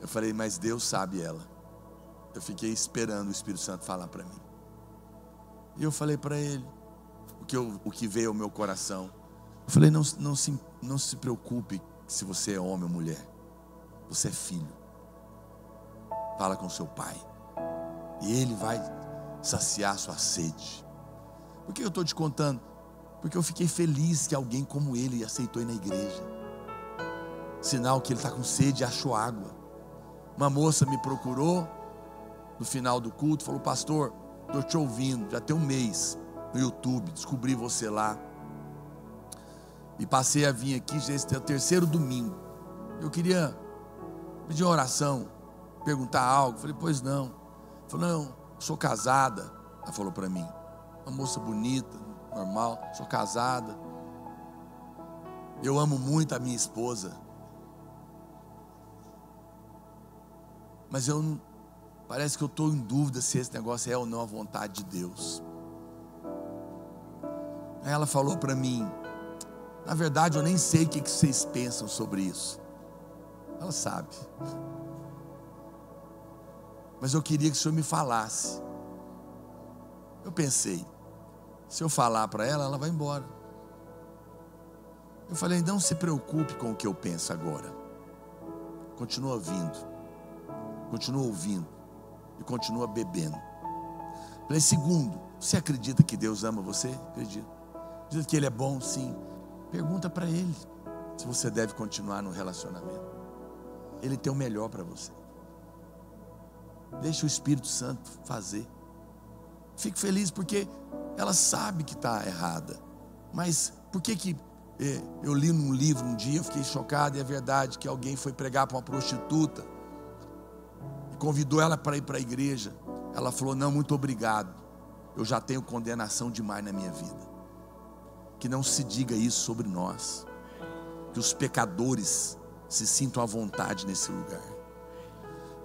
Eu falei: mas Deus sabe ela. Eu fiquei esperando o Espírito Santo falar para mim. E eu falei para ele o que veio ao meu coração. Eu falei: não se preocupe se você é homem ou mulher. Você é filho. Fala com seu pai, e ele vai saciar sua sede. Por que eu estou te contando? Porque eu fiquei feliz que alguém como ele aceitou ir na igreja. Sinal que ele está com sede e achou água. Uma moça me procurou no final do culto, falou: pastor, estou te ouvindo, já tem um mês no YouTube, descobri você lá. E passei a vir aqui, já esse é o 3º domingo. Eu queria pedir uma oração, perguntar algo. Falei: pois não. Falei: não, sou casada. Ela falou para mim, uma moça bonita, normal, sou casada. Eu amo muito a minha esposa. Mas parece que eu estou em dúvida se esse negócio é ou não a vontade de Deus. Aí ela falou para mim: na verdade eu nem sei o que vocês pensam sobre isso. Ela sabe. Mas eu queria que o senhor me falasse. Eu pensei, se eu falar para ela, ela vai embora. Eu falei: não se preocupe com o que eu penso agora. Continua ouvindo, continua ouvindo e continua bebendo. Falei: segundo, você acredita que Deus ama você? Acredito. Acredita que Ele é bom? Sim. Pergunta para Ele se você deve continuar no relacionamento. Ele tem o melhor para você. Deixa o Espírito Santo fazer. Fico feliz porque ela sabe que está errada. Mas por que eu li num livro um dia, eu fiquei chocado, e é verdade, que alguém foi pregar para uma prostituta e convidou ela para ir para a igreja. Ela falou: não, muito obrigado, eu já tenho condenação demais na minha vida. Que não se diga isso sobre nós, que os pecadores se sintam à vontade nesse lugar,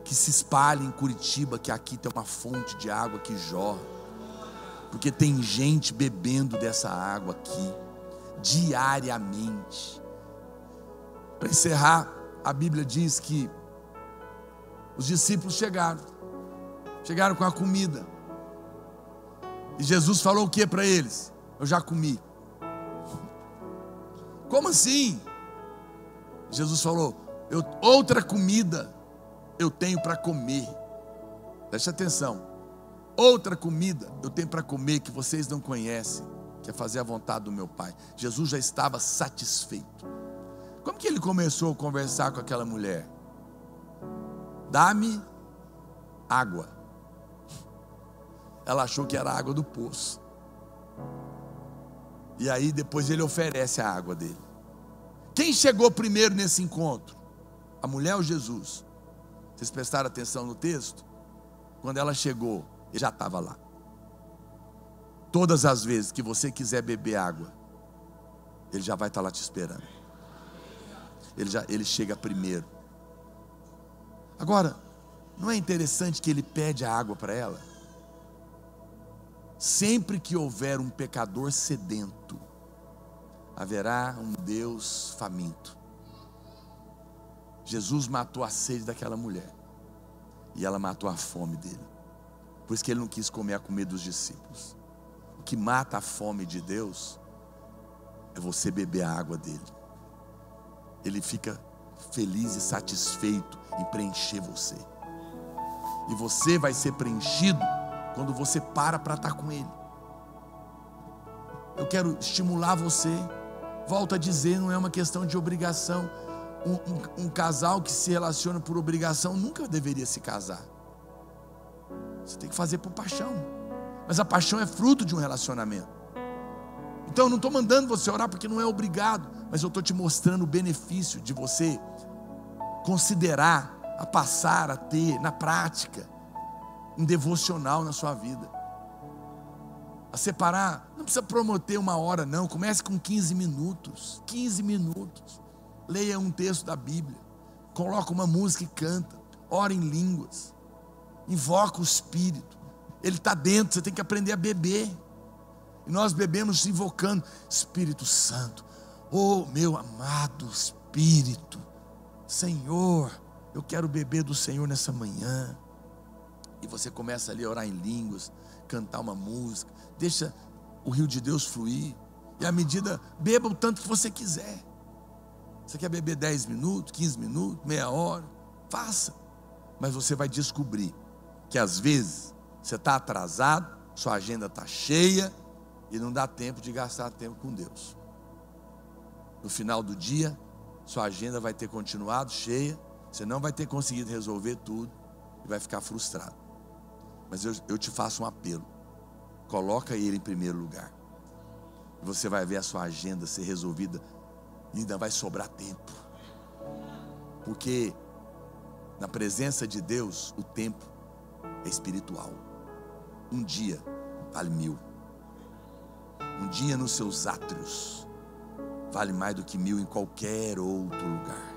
que se espalhe em Curitiba que aqui tem uma fonte de água que jorra, porque tem gente bebendo dessa água aqui diariamente. Para encerrar, a Bíblia diz que os discípulos chegaram com a comida, e Jesus falou o que para eles? Eu já comi. Como assim? Jesus falou: outra comida eu tenho para comer. Preste atenção. Outra comida eu tenho para comer que vocês não conhecem, que é fazer a vontade do meu Pai. Jesus já estava satisfeito. Como que ele começou a conversar com aquela mulher? Dá-me água. Ela achou que era a água do poço. E aí depois ele oferece a água dele. Quem chegou primeiro nesse encontro? A mulher ou Jesus? Vocês prestaram atenção no texto? Quando ela chegou, ele já estava lá. Todas as vezes que você quiser beber água, ele já vai estar lá te esperando. Ele chega primeiro. Agora, não é interessante que ele pede a água para ela? Sempre que houver um pecador sedento, haverá um Deus faminto. Jesus matou a sede daquela mulher, e ela matou a fome dele. Por isso que ele não quis comer a comida dos discípulos. O que mata a fome de Deus é você beber a água dele. Ele fica feliz e satisfeito em preencher você. E você vai ser preenchido quando você para estar com Ele. Eu quero estimular você. Volto a dizer, não é uma questão de obrigação. Um casal que se relaciona por obrigação nunca deveria se casar. Você tem que fazer por paixão. Mas a paixão é fruto de um relacionamento. Então eu não estou mandando você orar porque não é obrigado, mas eu estou te mostrando o benefício de você considerar, a passar a ter na prática um devocional na sua vida. A separar, não precisa prometer 1 hora não, comece com 15 minutos. 15 minutos. Leia um texto da Bíblia, coloca uma música e canta, ora em línguas, invoca o Espírito. Ele está dentro, você tem que aprender a beber. E nós bebemos invocando: Espírito Santo, oh meu amado Espírito, Senhor, eu quero beber do Senhor nessa manhã. E você começa ali a orar em línguas, cantar uma música, deixa o rio de Deus fluir. E à medida, beba o tanto que você quiser. Você quer beber 10 minutos, 15 minutos, meia hora, faça. Mas você vai descobrir que às vezes você está atrasado, sua agenda está cheia, e não dá tempo de gastar tempo com Deus. No final do dia, sua agenda vai ter continuado cheia, você não vai ter conseguido resolver tudo e vai ficar frustrado. Mas eu te faço um apelo: coloca Ele em primeiro lugar, e você vai ver a sua agenda ser resolvida, e ainda vai sobrar tempo, porque na presença de Deus o tempo é espiritual. Um dia vale 1000. Um dia nos seus átrios vale mais do que 1000 em qualquer outro lugar.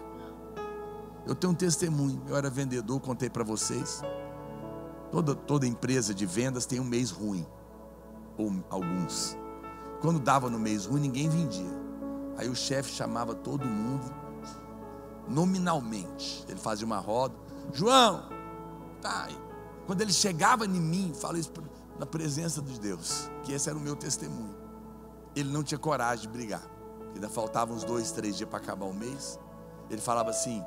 Eu tenho um testemunho. Eu era vendedor, contei para vocês. Toda empresa de vendas tem um mês ruim, ou alguns. Quando dava no mês ruim, ninguém vendia. Aí o chefe chamava todo mundo nominalmente. Ele fazia uma roda: João, tá. Quando ele chegava em mim, falo isso na presença de Deus, que esse era o meu testemunho. Ele não tinha coragem de brigar, ainda faltavam uns 2, 3 dias para acabar o mês. Ele falava assim: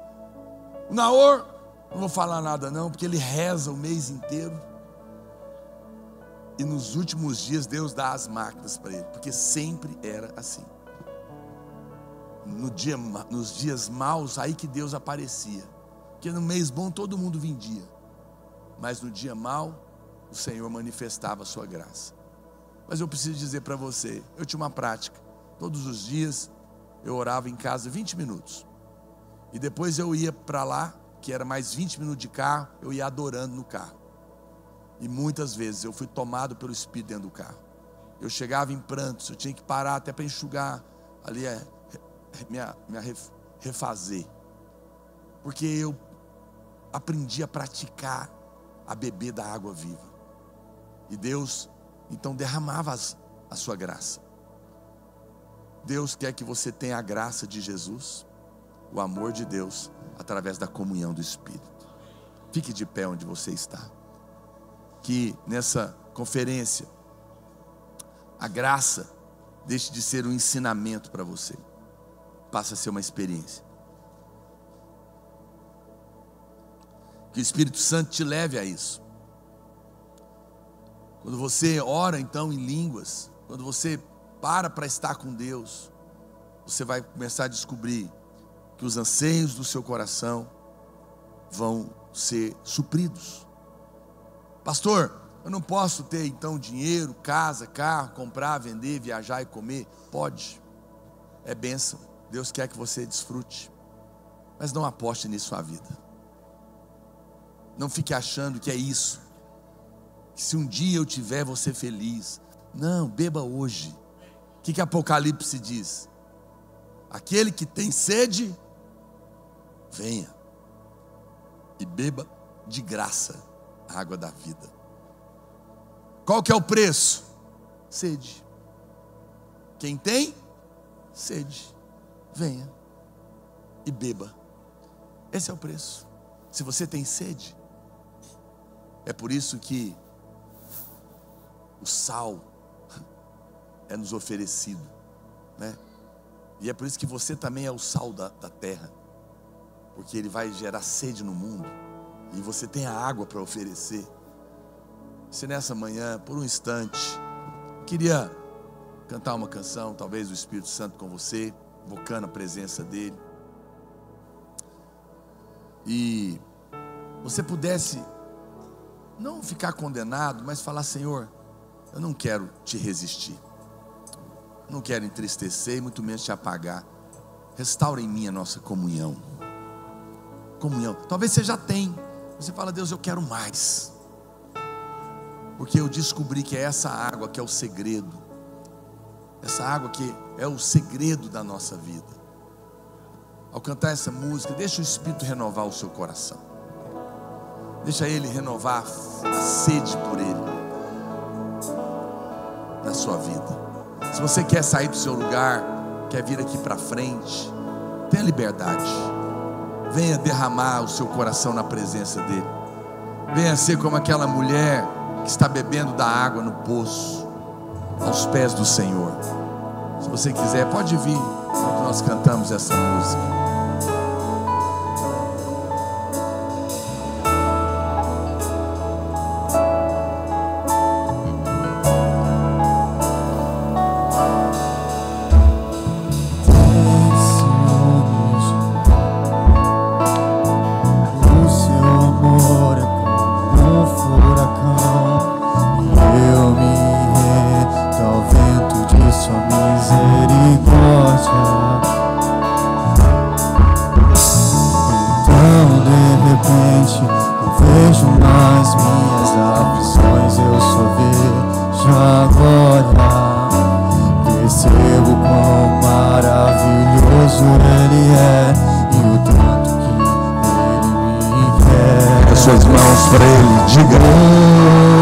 o Naor, não vou falar nada não, porque ele reza o mês inteiro, e nos últimos dias Deus dá as máquinas para ele, porque sempre era assim. Nos dias maus, aí que Deus aparecia, porque no mês bom todo mundo vendia, mas no dia mau o Senhor manifestava a sua graça. Mas eu preciso dizer para você, eu tinha uma prática: todos os dias eu orava em casa 20 minutos, e depois eu ia para lá, que era mais 20 minutos de carro, eu ia adorando no carro. E muitas vezes eu fui tomado pelo Espírito dentro do carro. Eu chegava em prantos, eu tinha que parar até para enxugar ali, refazer, porque eu aprendi a praticar, a beber da água viva, e Deus então derramava a sua graça. Deus quer que você tenha a graça de Jesus, o amor de Deus, através da comunhão do Espírito. Fique de pé onde você está. Que nessa conferência a graça deixe de ser um ensinamento para você, passe a ser uma experiência. Que o Espírito Santo te leve a isso. Quando você ora então em línguas, quando você para estar com Deus, você vai começar a descobrir que os anseios do seu coração vão ser supridos. Pastor, eu não posso ter então dinheiro, casa, carro, comprar, vender, viajar e comer? Pode, é bênção. Deus quer que você desfrute, mas não aposte nisso a vida. Não fique achando que é isso, que se um dia eu tiver, vou ser feliz. Não, beba hoje. O que Apocalipse diz? Aquele que tem sede, venha e beba de graça a água da vida. Qual que é o preço? Sede. Quem tem sede, venha e beba. Esse é o preço. Se você tem sede, é por isso que o sal é nos oferecido, né? E é por isso que você também é o sal da terra, porque ele vai gerar sede no mundo, e você tem a água para oferecer. Se nessa manhã, por um instante, queria cantar uma canção, talvez do Espírito Santo com você, invocando a presença dele, e você pudesse não ficar condenado, mas falar: Senhor, eu não quero te resistir, não quero entristecer e muito menos te apagar. Restaura em mim a nossa comunhão. Talvez você já tem, você fala: Deus, eu quero mais, porque eu descobri que é essa água que é o segredo, essa água que é o segredo da nossa vida. Ao cantar essa música, deixa o Espírito renovar o seu coração, deixa Ele renovar a sede por Ele na sua vida. Se você quer sair do seu lugar, quer vir aqui para frente, tenha liberdade. Venha derramar o seu coração na presença dEle. Venha ser como aquela mulher que está bebendo da água no poço, aos pés do Senhor. Se você quiser, pode vir enquanto nós cantamos essa música. quão maravilhoso Ele é e o tanto que Ele me quer. As suas mãos para Ele, diga.